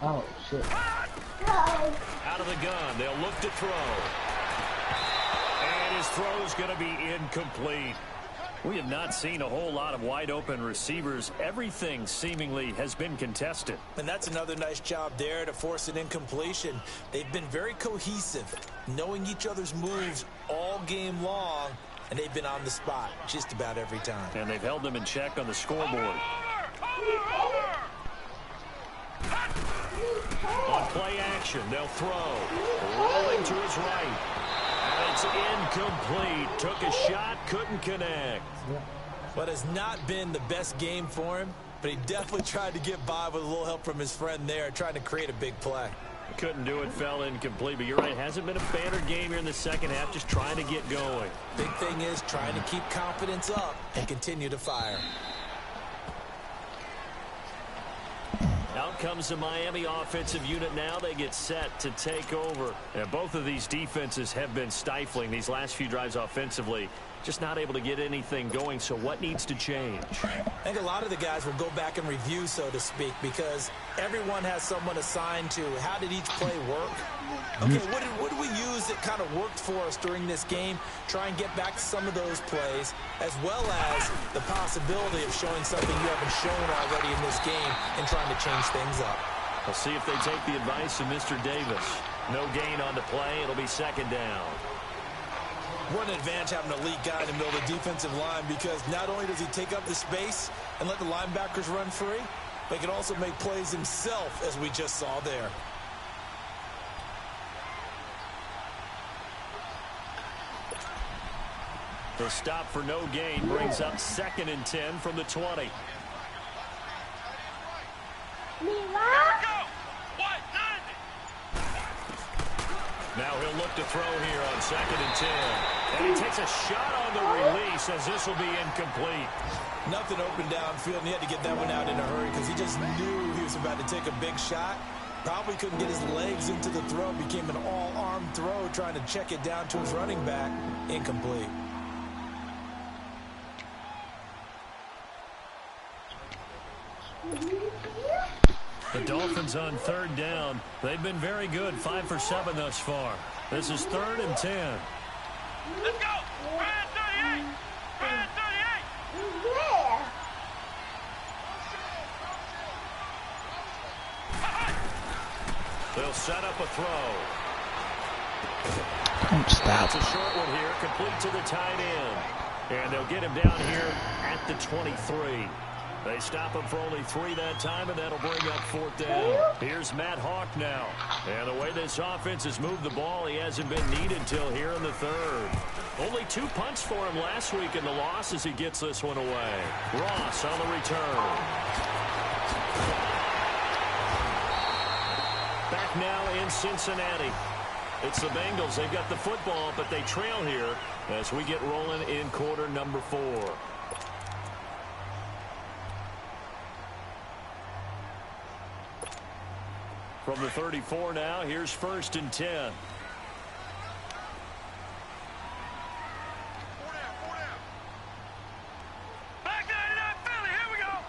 Oh, shit. Out of the gun, they'll look to throw. And his throw's going to be incomplete. We have not seen a whole lot of wide-open receivers. Everything seemingly has been contested. And that's another nice job there to force an incompletion. They've been very cohesive, knowing each other's moves all game long, and they've been on the spot just about every time. And they've held them in check on the scoreboard. On play action, they'll throw. Rolling to his right. It's incomplete. Took a shot, couldn't connect. But has not been the best game for him, but he definitely tried to get by with a little help from his friend there, trying to create a big play. Couldn't do it, fell incomplete. But you're right, it hasn't been a banner game here in the second half, just trying to get going. Big thing is trying to keep confidence up and continue to fire. Out comes the Miami offensive unit now. They get set to take over. And both of these defenses have been stifling these last few drives offensively. Just not able to get anything going. So what needs to change? I think a lot of the guys will go back and review, so to speak, because everyone has someone assigned to how did each play work. Okay, what did we use that kind of worked for us during this game? Try and get back to some of those plays, as well as the possibility of showing something you haven't shown already in this game and trying to change things up. We'll see if they take the advice of Mr. Davis. No gain on the play. It'll be second down. What an advantage having an elite guy in the middle of the defensive line, because not only does he take up the space and let the linebackers run free, but he can also make plays himself, as we just saw there. The stop for no gain brings up 2nd and 10 from the 20. Now he'll look to throw here on 2nd and 10. And he takes a shot on the release as this will be incomplete. Nothing open downfield, and he had to get that one out in a hurry because he just knew he was about to take a big shot. Probably couldn't get his legs into the throw. Became an all-arm throw, trying to check it down to his running back. Incomplete. The Dolphins on third down. They've been very good, 5 for 7 thus far. This is 3rd and 10. Let's go! Brand 38! Brand 38! They'll set up a throw. Don't stop. It's a short one here, complete to the tight end. And they'll get him down here at the 23. They stop him for only 3 that time, and that'll bring up 4th down. Here's Matt Hawk now. And the way this offense has moved the ball, he hasn't been needed till here in the 3rd. Only 2 punts for him last week in the loss as he gets this one away. Ross on the return. Back now in Cincinnati. It's the Bengals. They've got the football, but they trail here as we get rolling in quarter number 4. From the 34 now, here's 1st and 10. 4 down. Back 99 Philly, here we go.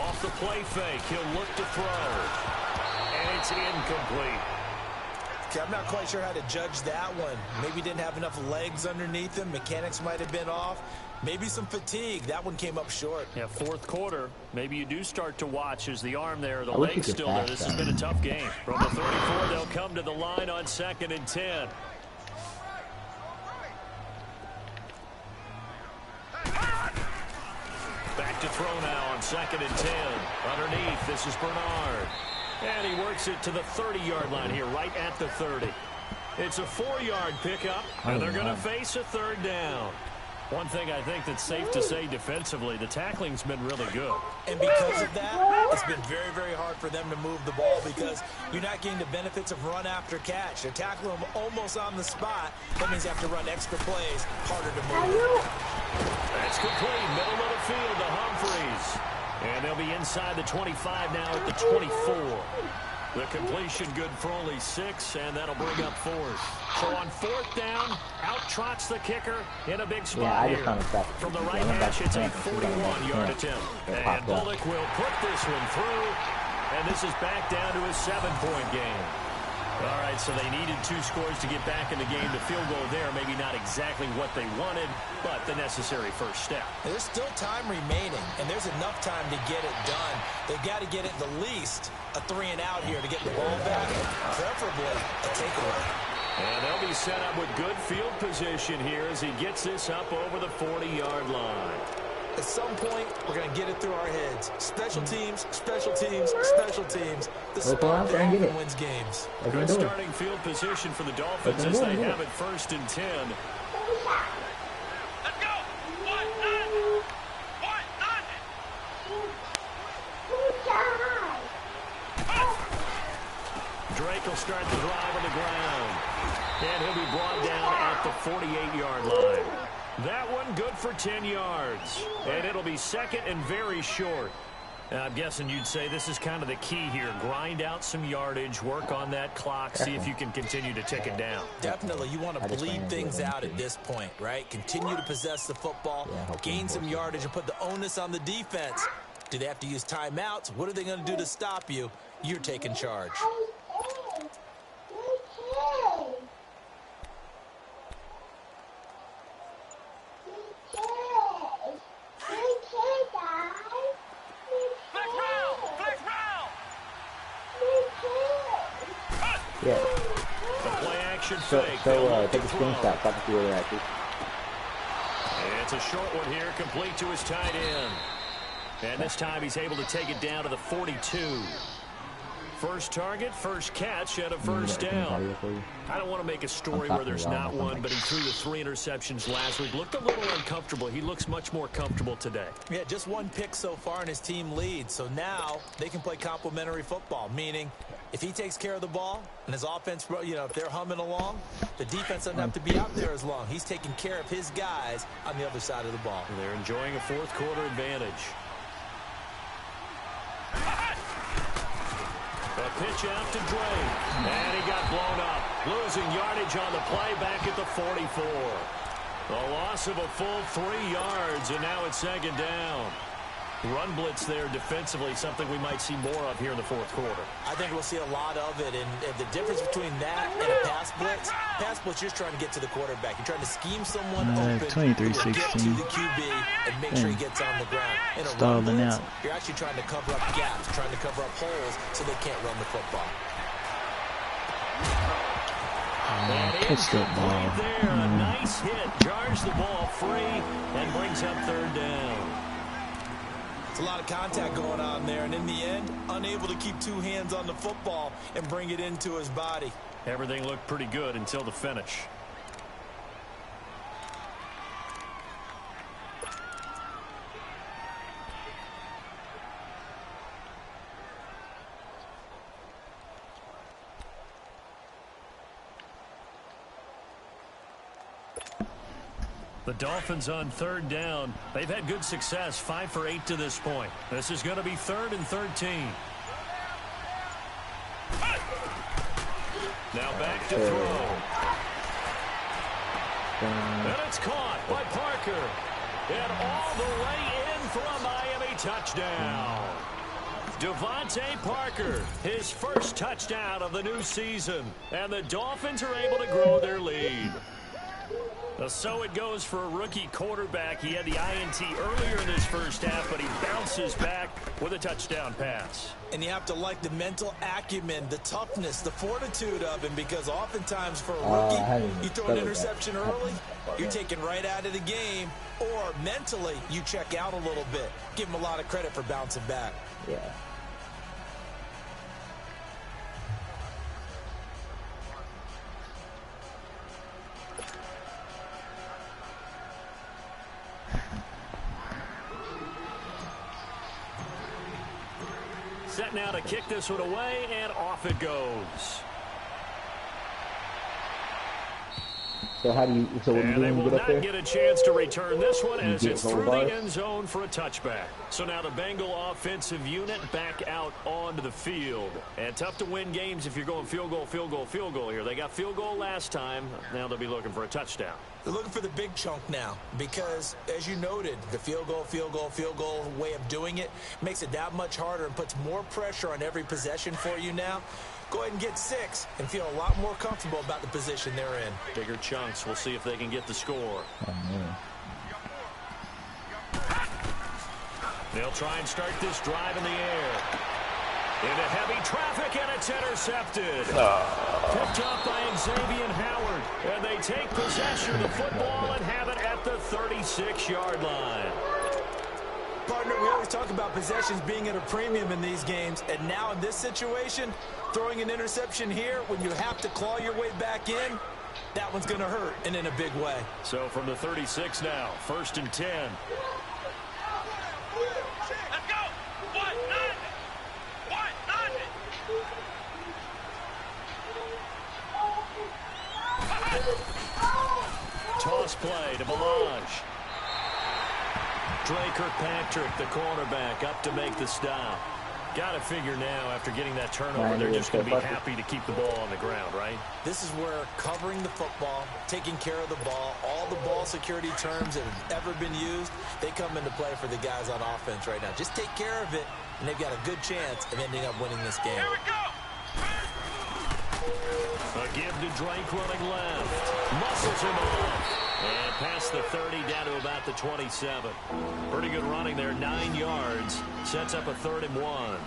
Off the play fake, he'll look to throw. And it's incomplete. Okay, I'm not quite sure how to judge that one. Maybe didn't have enough legs underneath him. Mechanics might have been off. Maybe some fatigue. That one came up short. Yeah, 4th quarter. Maybe you do start to watch as the arm there, the leg's still there. This has been a tough game. From the 34, they'll come to the line on 2nd and 10. Back to throw now on 2nd and 10. Underneath, this is Bernard. And he works it to the 30-yard line here, right at the 30. It's a 4-yard pickup, and they're going to face a 3rd down. One thing I think that's safe to say defensively, the tackling's been really good. And because of that, it's been very, very hard for them to move the ball because you're not getting the benefits of run after catch. They're tackling them almost on the spot. That means you have to run extra plays, harder to move. That's complete, middle of the field to Humphreys. And they'll be inside the 25 now at the 24. The completion good for only 6, and that'll bring up 4th. So on 4th down, out trots the kicker in a big spot here. From the right hash, it's a 41-yard attempt. And Bullock will put this one through, and this is back down to a 7-point game. All right, so they needed 2 scores to get back in the game. The field goal there, maybe not exactly what they wanted, but the necessary first step. There's still time remaining, and there's enough time to get it done. They've got to get it the least a 3-and-out here to get the ball back, preferably a takeaway. And they'll be set up with good field position here as he gets this up over the 40-yard line. At some point, we're going to get it through our heads. Special teams, special teams, special teams. The spark that often wins games. Good starting field position for the Dolphins as they have it 1st and 10. Let's go. 1-0. 1-0. Drake will start the drive on the ground. And he'll be brought down at the 48-yard line. That one good for 10 yards. And it'll be 2nd and very short. I'm guessing you'd say this is kind of the key here. Grind out some yardage, work on that clock, see if you can continue to tick it down. Definitely. You want to bleed things out at this point, right? Continue to possess the football, gain some yardage, and put the onus on the defense. Do they have to use timeouts? What are they going to do to stop you? You're taking charge. Yeah. The play action So fake. take a screenshot. So I can see where they're at. It's a short one here, complete to his tight end. And this time he's able to take it down to the 42. First target, first catch at a first down. I don't want to make a story where there's not one, but he threw the 3 interceptions last week. Looked a little uncomfortable. He looks much more comfortable today. Yeah, just 1 pick so far and his team leads. So now they can play complementary football, meaning if he takes care of the ball and his offense, you know, if they're humming along, the defense doesn't have to be out there as long. He's taking care of his guys on the other side of the ball. They're enjoying a 4th quarter advantage. A pitch out to Drake. And he got blown up. Losing yardage on the play back at the 44. A loss of a full 3 yards, and now it's 2nd down. Run blitz there defensively, something we might see more of here in the fourth quarter. I think we'll see a lot of it, and the difference between that and a pass blitz, you're just trying to get to the quarterback. You're trying to scheme someone open, 23-16. get to the QB, and make sure he gets on the ground. In a run blitz, you're actually trying to cover up gaps, trying to cover up holes so they can't run the football. Catch that ball. There, a nice hit, jars the ball free, and brings up third down. It's a lot of contact going on there, and in the end, unable to keep two hands on the football and bring it into his body. Everything looked pretty good until the finish. The Dolphins on third down. They've had good success, 5 for 8 to this point. This is going to be 3rd and 13. Now back to throw. And it's caught by Parker. And all the way in for a Miami touchdown. Devontae Parker, his first touchdown of the new season. And the Dolphins are able to grow their lead. So it goes for a rookie quarterback. He had the INT earlier in this first half, but he bounces back with a touchdown pass. And you have to like the mental acumen, the toughness, the fortitude of him, because oftentimes for a rookie, you throw an interception early, you're taken right out of the game, or mentally, you check out a little bit. Give him a lot of credit for bouncing back. Yeah. Set now to kick this one away, and off it goes. So how do you? So what do you do they when you will get up there? not get a chance to return this one as it's through bars? the end zone for a touchback. So now the Bengal offensive unit back out onto the field. And tough to win games if you're going field goal, field goal, field goal here. They got field goal last time. Now they'll be looking for a touchdown. They're looking for the big chunk now because, as you noted, the field goal way of doing it makes it that much harder and puts more pressure on every possession for you now. Go ahead and get 6 and feel a lot more comfortable about the position they're in. Bigger chunks. We'll see if they can get the score. Oh, man. They'll try and start this drive in the air. Into heavy traffic, and it's intercepted. Picked up by Xavier Howard. And they take possession of the football and have it at the 36-yard line. Partner, we always talk about possessions being at a premium in these games. And now in this situation, throwing an interception here when you have to claw your way back in, that one's going to hurt, and in a big way. So from the 36 now, 1st and 10. Let's go. What? Toss play to Melange. Dre Kirkpatrick, the cornerback, up to make the stop. Got to figure now, after getting that turnover, they're just going to be happy to keep the ball on the ground, right? This is where covering the football, taking care of the ball, all the ball security terms that have ever been used, they come into play for the guys on offense right now. Just take care of it, and they've got a good chance of ending up winning this game. Here we go. A give to Drake running left. Muscles him off. And past the 30 down to about the 27. Pretty good running there, 9 yards. Sets up a 3rd and 1.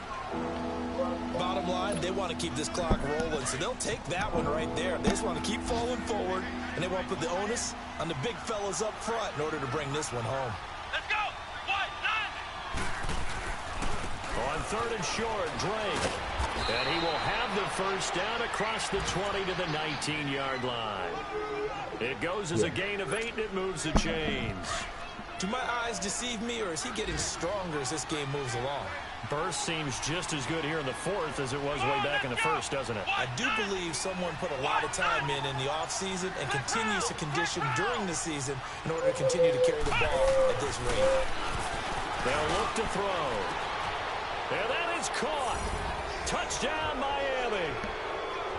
Bottom line, they want to keep this clock rolling, so they'll take that one right there. They just want to keep falling forward, and they want to put the onus on the big fellas up front in order to bring this one home. Let's go. What? On 3rd and short, Drake. And he will have the first down across the 20 to the 19-yard line. It goes as a gain of 8, and it moves the chains. Do my eyes deceive me, or is he getting stronger as this game moves along? Burst seems just as good here in the 4th as it was way back in the 1st, doesn't it? I do believe someone put a lot of time in the offseason and continues to condition during the season in order to continue to carry the ball at this rate. They'll look to throw. And that is caught. Touchdown, Miami.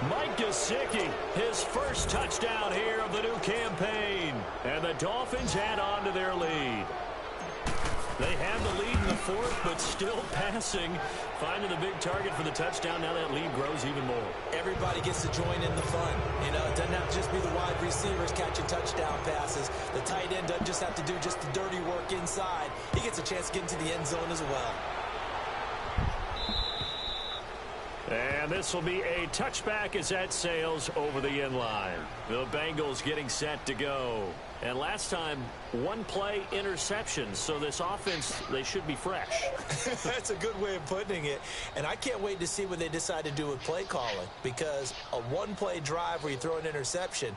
Mike Gesicki, his first touchdown here of the new campaign. And the Dolphins add on to their lead. They have the lead in the fourth, but still passing. Finding the big target for the touchdown. Now that lead grows even more. Everybody gets to join in the fun. You know, it doesn't have to just be the wide receivers catching touchdown passes. The tight end doesn't just have to do just the dirty work inside. He gets a chance to get into the end zone as well. And this will be a touchback as that sails over the end line. The Bengals getting set to go. And last time, one play interception. So this offense, they should be fresh. That's a good way of putting it. And I can't wait to see what they decide to do with play calling. Because a one-play drive where you throw an interception,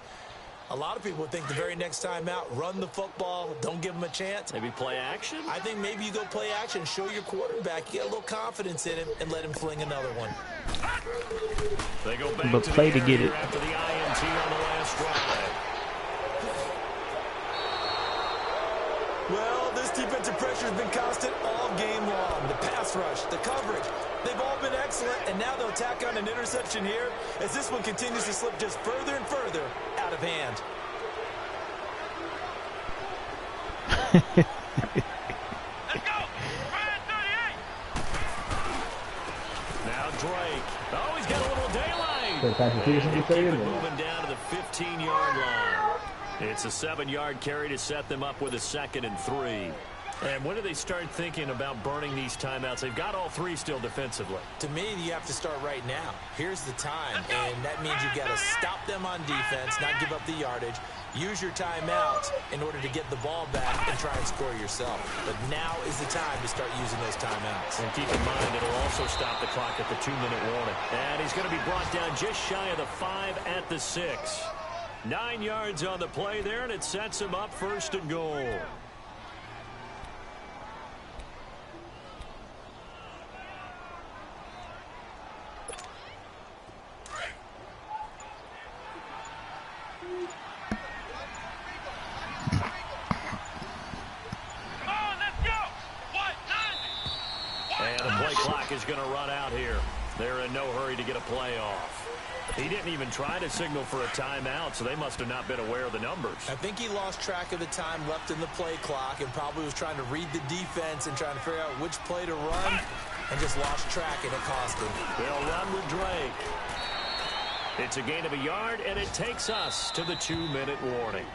a lot of people think the very next time out, run the football, don't give them a chance. Maybe play action? I think maybe you go play action, show your quarterback, you get a little confidence in him, and let him fling another one. They go back but to play the to get it. After the INT on the last drive. Well, this defensive pressure has been constant all game long. The pass rush, the coverage, they've all been excellent, and now they'll tack on an interception here as this one continues to slip just further and further out of hand. Let's go. Ryan 38. Now Drake. Oh, he's got a little daylight. So Patrick Peterson They just keep say it it? moving down to the 15-yard line. It's a 7-yard carry to set them up with a 2nd and 3. And when do they start thinking about burning these timeouts? They've got all 3 still defensively. To me, you have to start right now. Here's the time, and that means you've got to stop them on defense, not give up the yardage, use your timeouts in order to get the ball back and try and score yourself. But now is the time to start using those timeouts. And keep in mind, it'll also stop the clock at the 2-minute warning. And he's going to be brought down just shy of the 5 at the 6. 9 yards on the play there, and it sets him up 1st and goal. And the play clock is going to run out here. They're in no hurry to get a play off. He didn't even try to signal for a timeout, so they must have not been aware of the numbers. I think he lost track of the time left in the play clock and probably was trying to read the defense and trying to figure out which play to run and just lost track, and it cost him. They'll run with Drake. It's a gain of a yard, and it takes us to the 2-minute warning.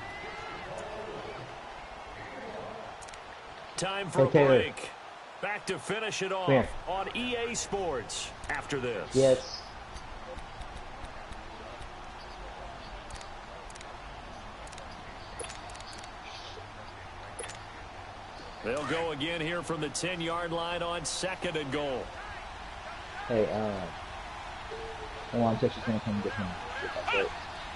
Time for a break. Back to finish it off on EA Sports after this. Yes. They'll go again here from the 10-yard line on 2nd and goal. Hey, Juan Texas going to come get him.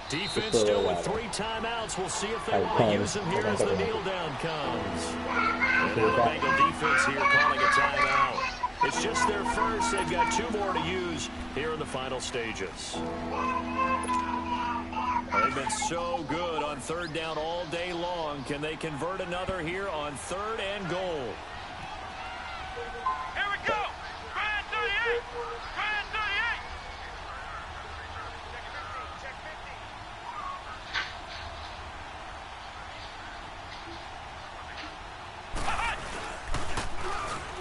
Defense still with 3 timeouts. We'll see if they want to use them here as the kneel down comes. And now the Bengal defense here calling a timeout. It's just their first. They've got 2 more to use here in the final stages. They've been so good on 3rd down all day long. Can they convert another here on 3rd and goal? Here we go. Ryan 38. Ryan 38.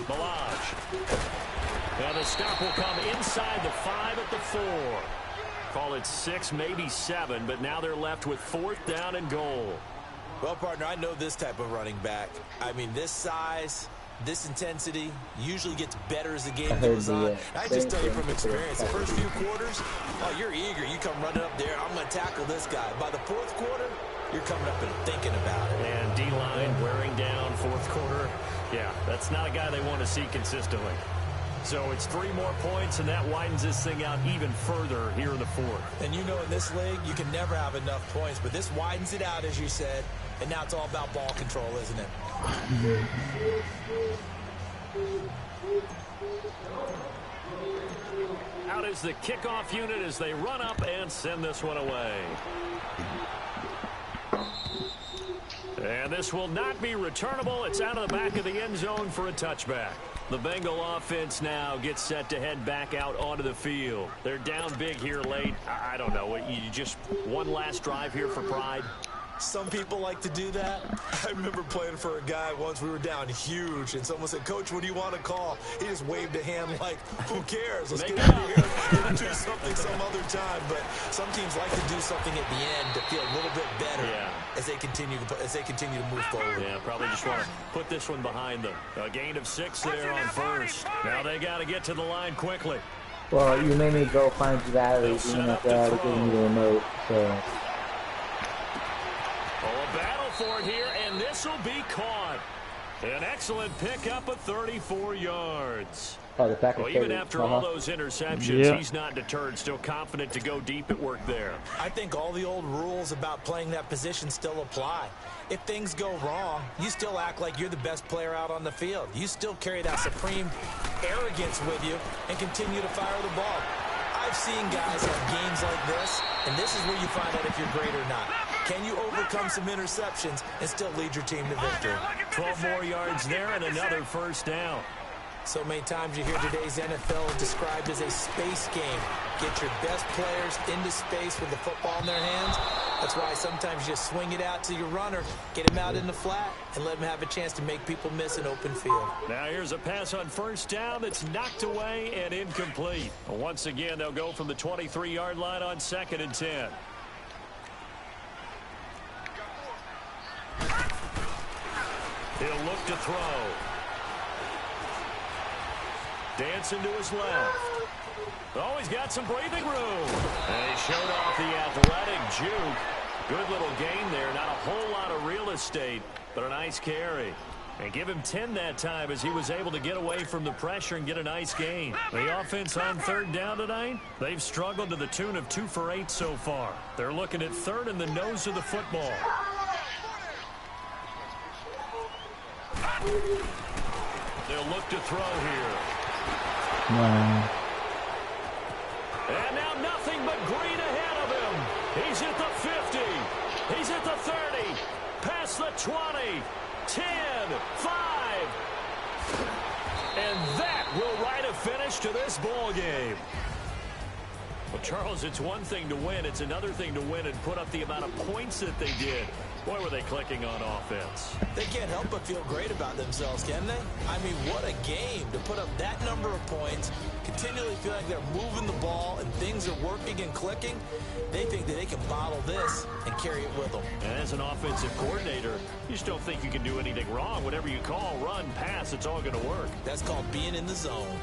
Malage. And the stop will come inside the 5 at the 4. Call it 6, maybe 7, but now they're left with 4th down and goal. Well, partner, I know this type of running back. I mean, this size, this intensity usually gets better as the game goes on. I just tell you from experience, the first few quarters, oh, you're eager. You come running up there, I'm going to tackle this guy. By the 4th quarter, you're coming up and thinking about it. And D-line wearing down 4th quarter. Yeah, that's not a guy they want to see consistently. So it's 3 more points, and that widens this thing out even further here in the 4th. And you know in this league, you can never have enough points, but this widens it out, as you said, and now it's all about ball control, isn't it? Out is the kickoff unit as they run up and send this one away. And this will not be returnable. It's out of the back of the end zone for a touchback. The Bengal offense now gets set to head back out onto the field. They're down big here late. I don't know. You just one last drive here for pride? Some people like to do that. I remember playing for a guy once. We were down huge, and someone said, "Coach, what do you want to call?" He just waved a hand like, "Who cares? Let's get out of here and do something some other time." But some teams like to do something at the end to feel a little bit better as they continue to move forward. Yeah, probably just want to put this one behind them. A gain of 6 there on first. Now they got to get to the line quickly. Well, you made me go find the battery, even after I already given you the remote, so. Oh, a battle for it here, and this will be caught. An excellent pickup of 34 yards. Oh, the fact well, even after all those interceptions, he's not deterred, still confident to go deep at work there. I think all the old rules about playing that position still apply. If things go wrong, you still act like you're the best player out on the field. You still carry that supreme arrogance with you and continue to fire the ball. I've seen guys have games like this, and this is where you find out if you're great or not. Can you overcome some interceptions and still lead your team to victory? 12 more yards there and another first down. So many times you hear today's NFL described as a space game. Get your best players into space with the football in their hands. That's why sometimes you just swing it out to your runner, get him out in the flat, and let him have a chance to make people miss an open field. Now here's a pass on first down that's knocked away and incomplete. Once again, they'll go from the 23-yard line on 2nd and 10. He'll look to throw. Dancing to his left. Oh, he's got some breathing room. And he showed off the athletic juke. Good little gain there. Not a whole lot of real estate, but a nice carry. And give him 10 that time as he was able to get away from the pressure and get a nice gain. The offense on 3rd down tonight, they've struggled to the tune of 2 for 8 so far. They're looking at 3rd and the nose of the football. They'll look to throw here. Wow. And now nothing but green ahead of him. He's at the 50. He's at the 30. Past the 20. 10. 5. And that will write a finish to this ball game. Well, Charles, it's one thing to win. It's another thing to win and put up the amount of points that they did. Boy, were they clicking on offense. They can't help but feel great about themselves, can they? I mean, what a game to put up that number of points, continually feel like they're moving the ball and things are working and clicking. They think that they can bottle this and carry it with them. And as an offensive coordinator, you just don't think you can do anything wrong. Whatever you call, run, pass, it's all going to work. That's called being in the zone.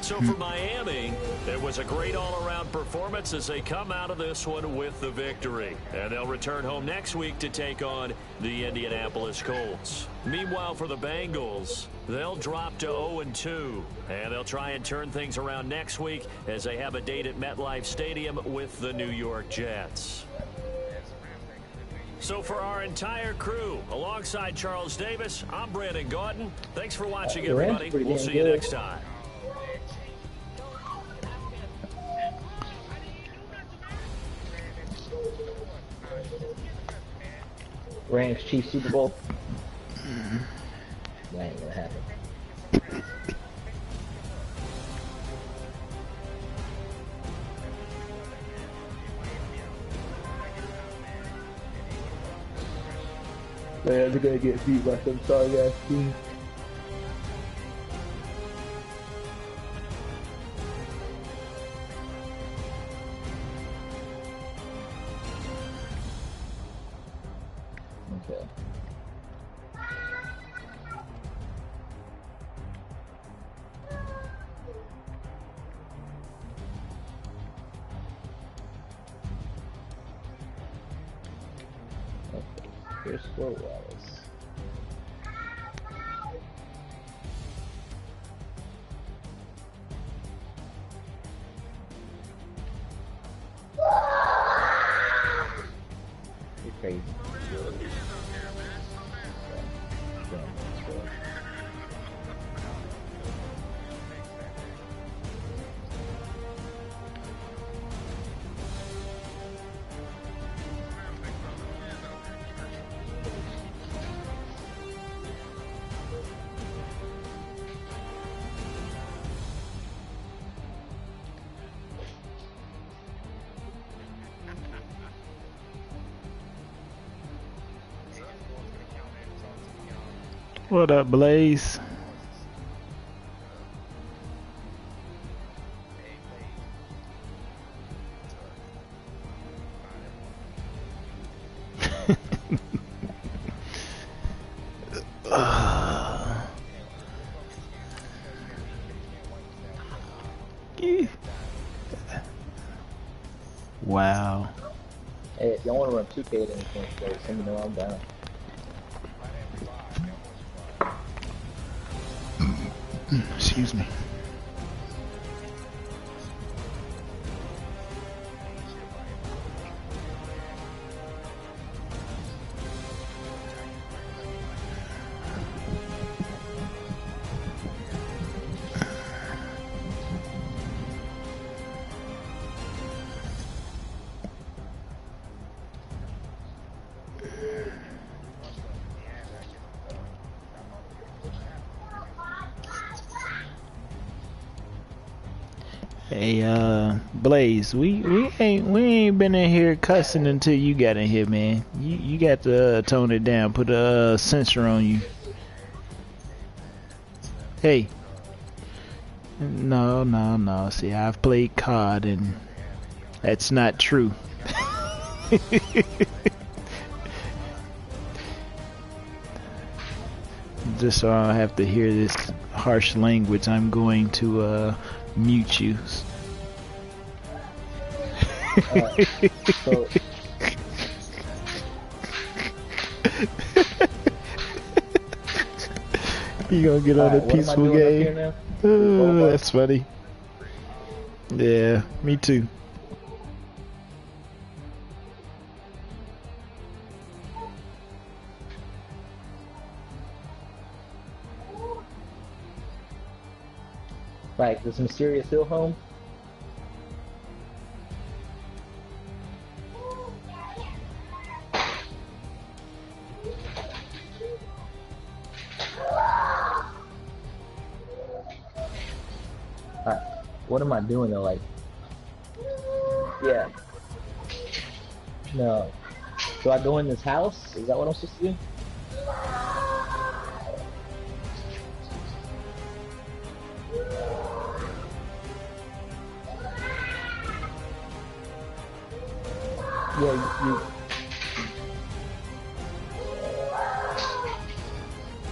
So for Miami, it was a great all-around performance as they come out of this one with the victory. And they'll return home next week to take on the Indianapolis Colts. Meanwhile, for the Bengals, they'll drop to 0-2. And they'll try and turn things around next week as they have a date at MetLife Stadium with the New York Jets. So for our entire crew, alongside Charles Davis, I'm Brandon Gaudin. Thanks for watching, everybody. We'll see you next time. Rams Chiefs Super Bowl. That ain't gonna happen. Man, they're gonna get beat by some sorry ass team. Okay. Here's Squirrel Wallace. You're crazy. What up, Blaze? Wow. Hey, if y'all want to run 2K at any point, so send me know I'm down. Excuse me. Hey, Blaze, we ain't been in here cussing until you got in here, man. You got to tone it down, put a censor on you. Hey, no. See, I've played COD, and that's not true. Just so I don't have to hear this harsh language, I'm going to mute you. So you gonna get on a peaceful game? That's funny. Yeah, me too. Like this mysterious hill home. What am I doing though? Like, yeah. No. Do I go in this house? Is that what I'm supposed to do? Yeah, you.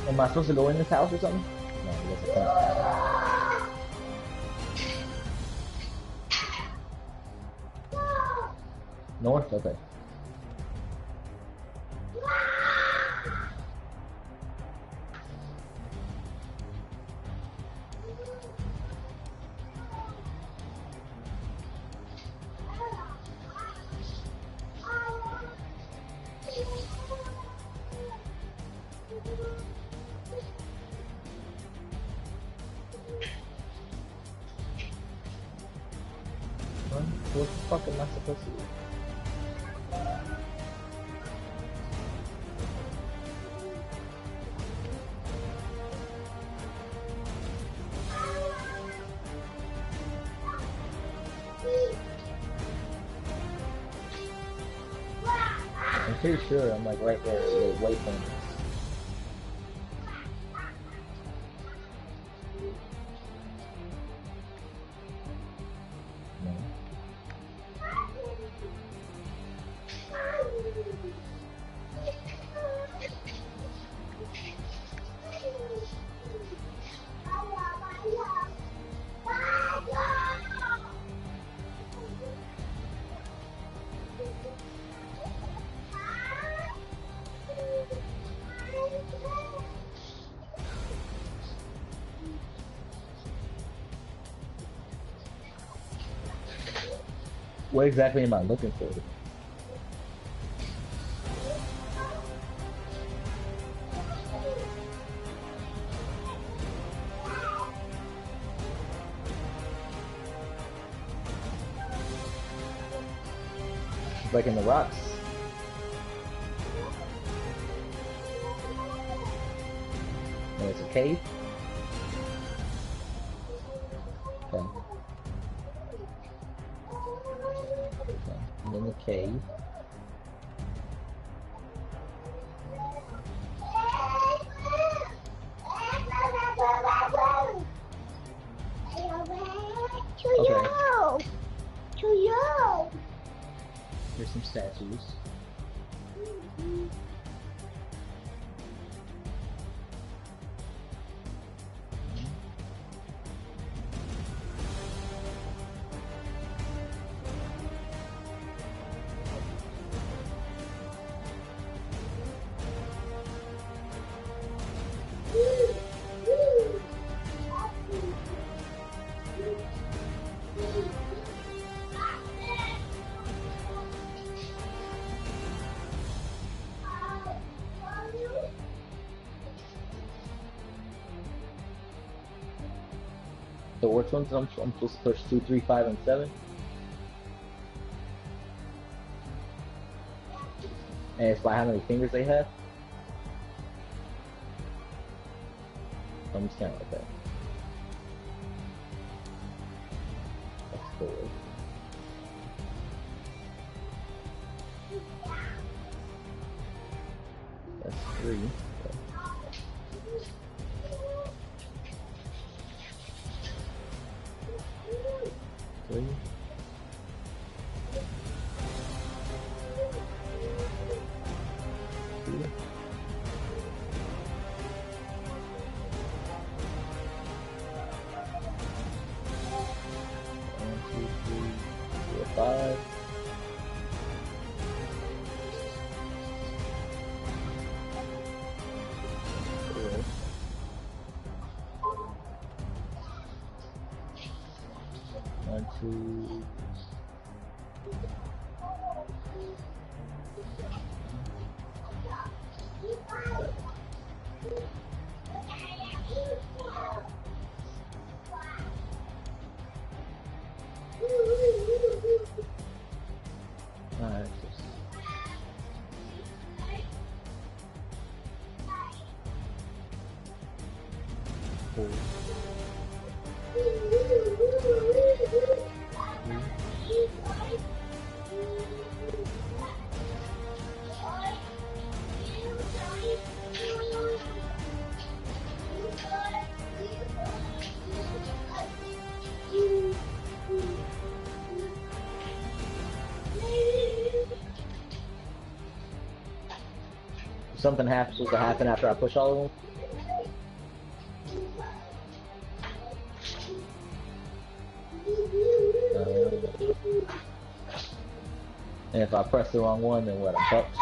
Am I supposed to go in this house or something? No, I guess I can't. North? Okay. What the fuck am I supposed to do? I'm pretty sure I'm like right where the waypoint is. No. What exactly am I looking for? It's like in the rocks. And it's a cave. Okay. I'm in the cave. Here's some statues. So which ones I'm supposed to push 2, 3, 5, and 7? And it's by how many fingers they have? I'm just counting like that. That's 4. That's 3. Three. Two. 5. One, two. Alright, just 4. 3. Something supposed to happen after I push all of them? And if I press the wrong one, then what? I'm fucked.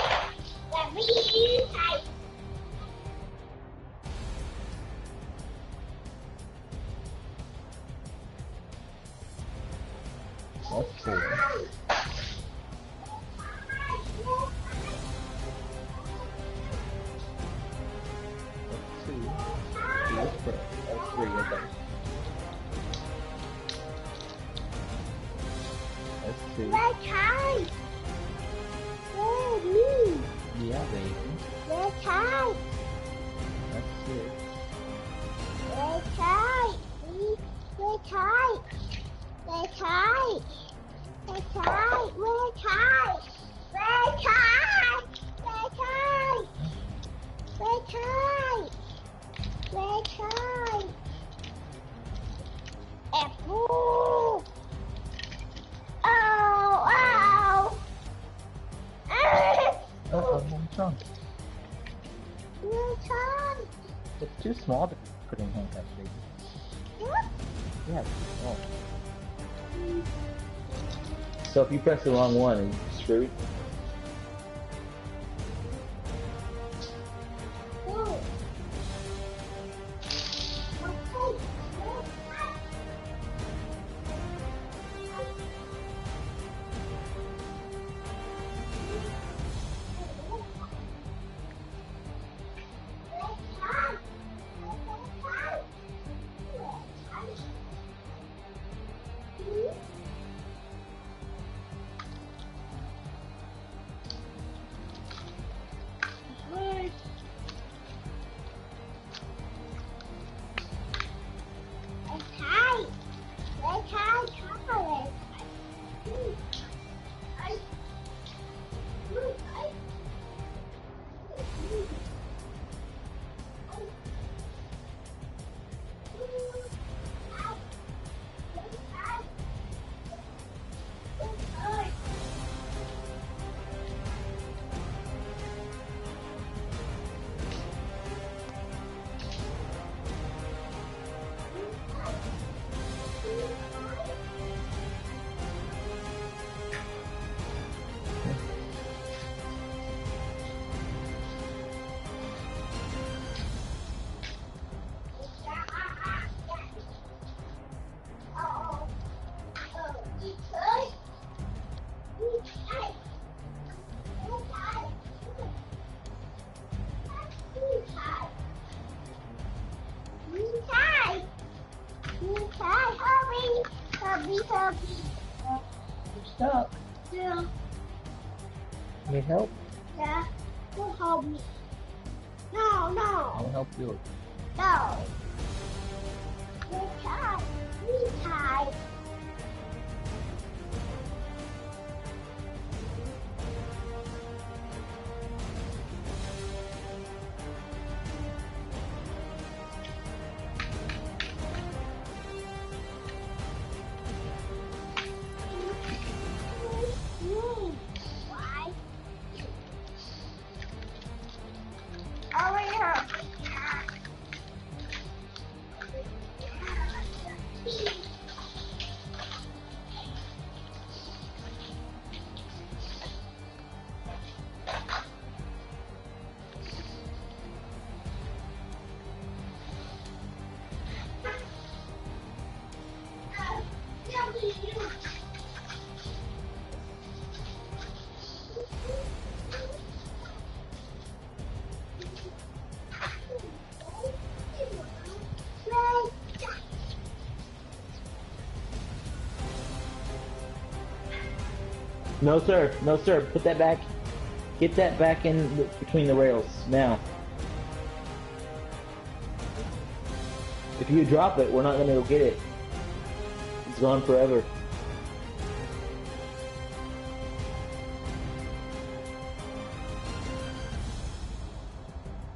That's 4. That's 3, okay. That's 2. Yeah, baby. That's 6. Oh, wrong chunk. It's too small to put in handcuffs, baby. Yeah, it's too small. So if you press the wrong one, and you're screwed. You're stuck. Yeah. Need help? Yeah. Don't help me. No, no. I'll help you. No. You're tired. You're tired. Why? Over here. No, sir. No, sir. Put that back. Get that back in between the rails now. If you drop it, we're not gonna go get it. It's gone forever.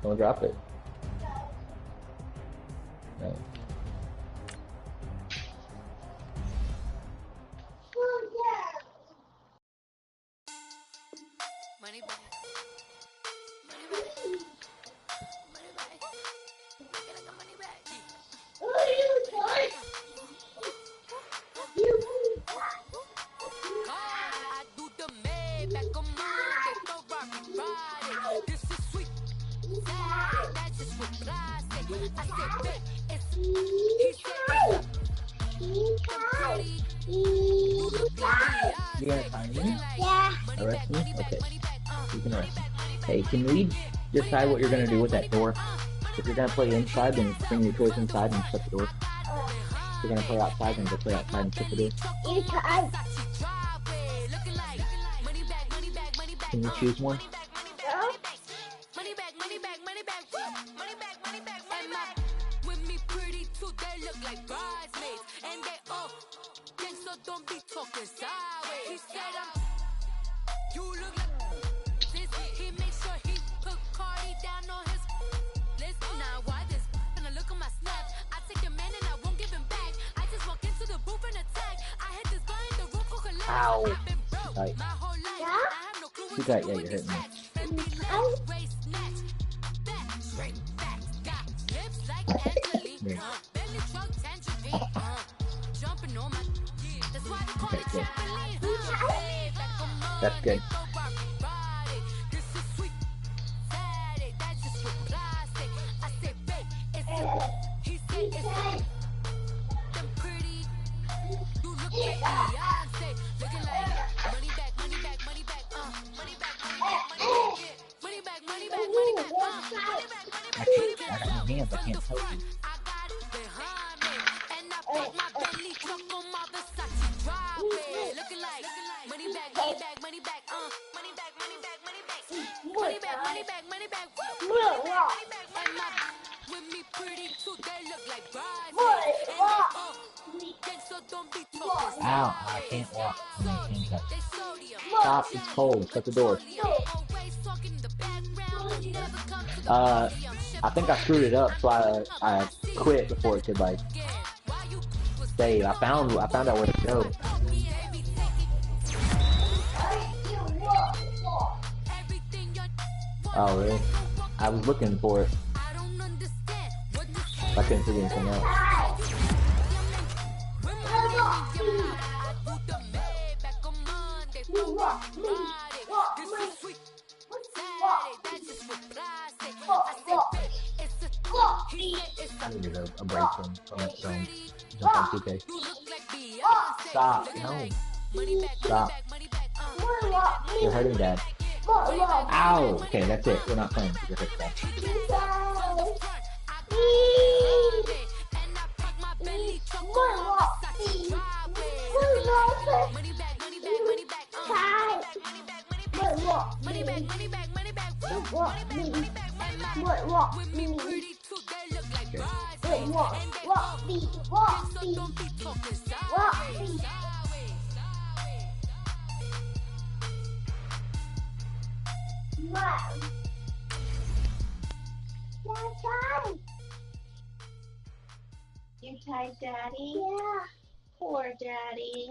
Don't drop it. No. Money back. Money back. Money back. Get the money back. I do the Maybach on Monday, no Robbie Friday. This is sweet. Saturday, that's just what I say. I said, babe, it's he said, pretty. You look like You gonna find me? Yeah. Arrest me? Okay. You can arrest me. Hey, can we decide what you're gonna do with that door? If you're gonna play inside, then bring your toys inside and shut the door. If you're gonna play outside, then go play outside and shut the door. You tired. Can you choose one? Money back, money back, money back, money back, money back, money back. With me pretty too, they look like bridesmaids, and they all gang, so don't be talking sideways. He said you look like this. He make sure he put Cardi down on his list. Now why this? Gonna look at my snaps. I take your man and I won't give him back. I just walk into the booth and attack. I hit this guy in the roof, Ow. I've been broke Right. my whole life. I have no clue You what got, to yeah, do you're with hitting me. these race snatch. Back, straight back. Got lips like Angelina. Yeah. Belly truck tangerine. Jumping on my. That's why they call Okay, it cool. trampoline. That's good. This is sweet. Saturday, that's just what plastic. I said, babe, it's he said it's them pretty. You look like Beyonce. Looking like money back, money back, money back, money back, money back, money back, yeah. Money back, money back, money back, money back, money back, I got my hands, I from can't the help front, you. I got it behind me, and I put my Bentley truck on my Versace driveway. Looking like money back, money back, money back, money back, money back, money back, money back, money back, money back, money back, and my with me pretty too, they look like bridesmaids, and they all gang, so don't be talking Ow, I sideways. can't walk. I mean, handcuffs. They sodium. Stop, it's cold. Shut the door. Always talking in the background, never come to the podium. I think I screwed it up, so I quit before it could like save. I found out where to go. Oh really? I was looking for it. I couldn't figure anything out. I needed a break from jump on 2K. Stop, no. Stop. You're hurting Dad. Ow! Okay, that's it. We're not playing. You're hurting Dad. You tied Daddy? Yeah. Poor Daddy.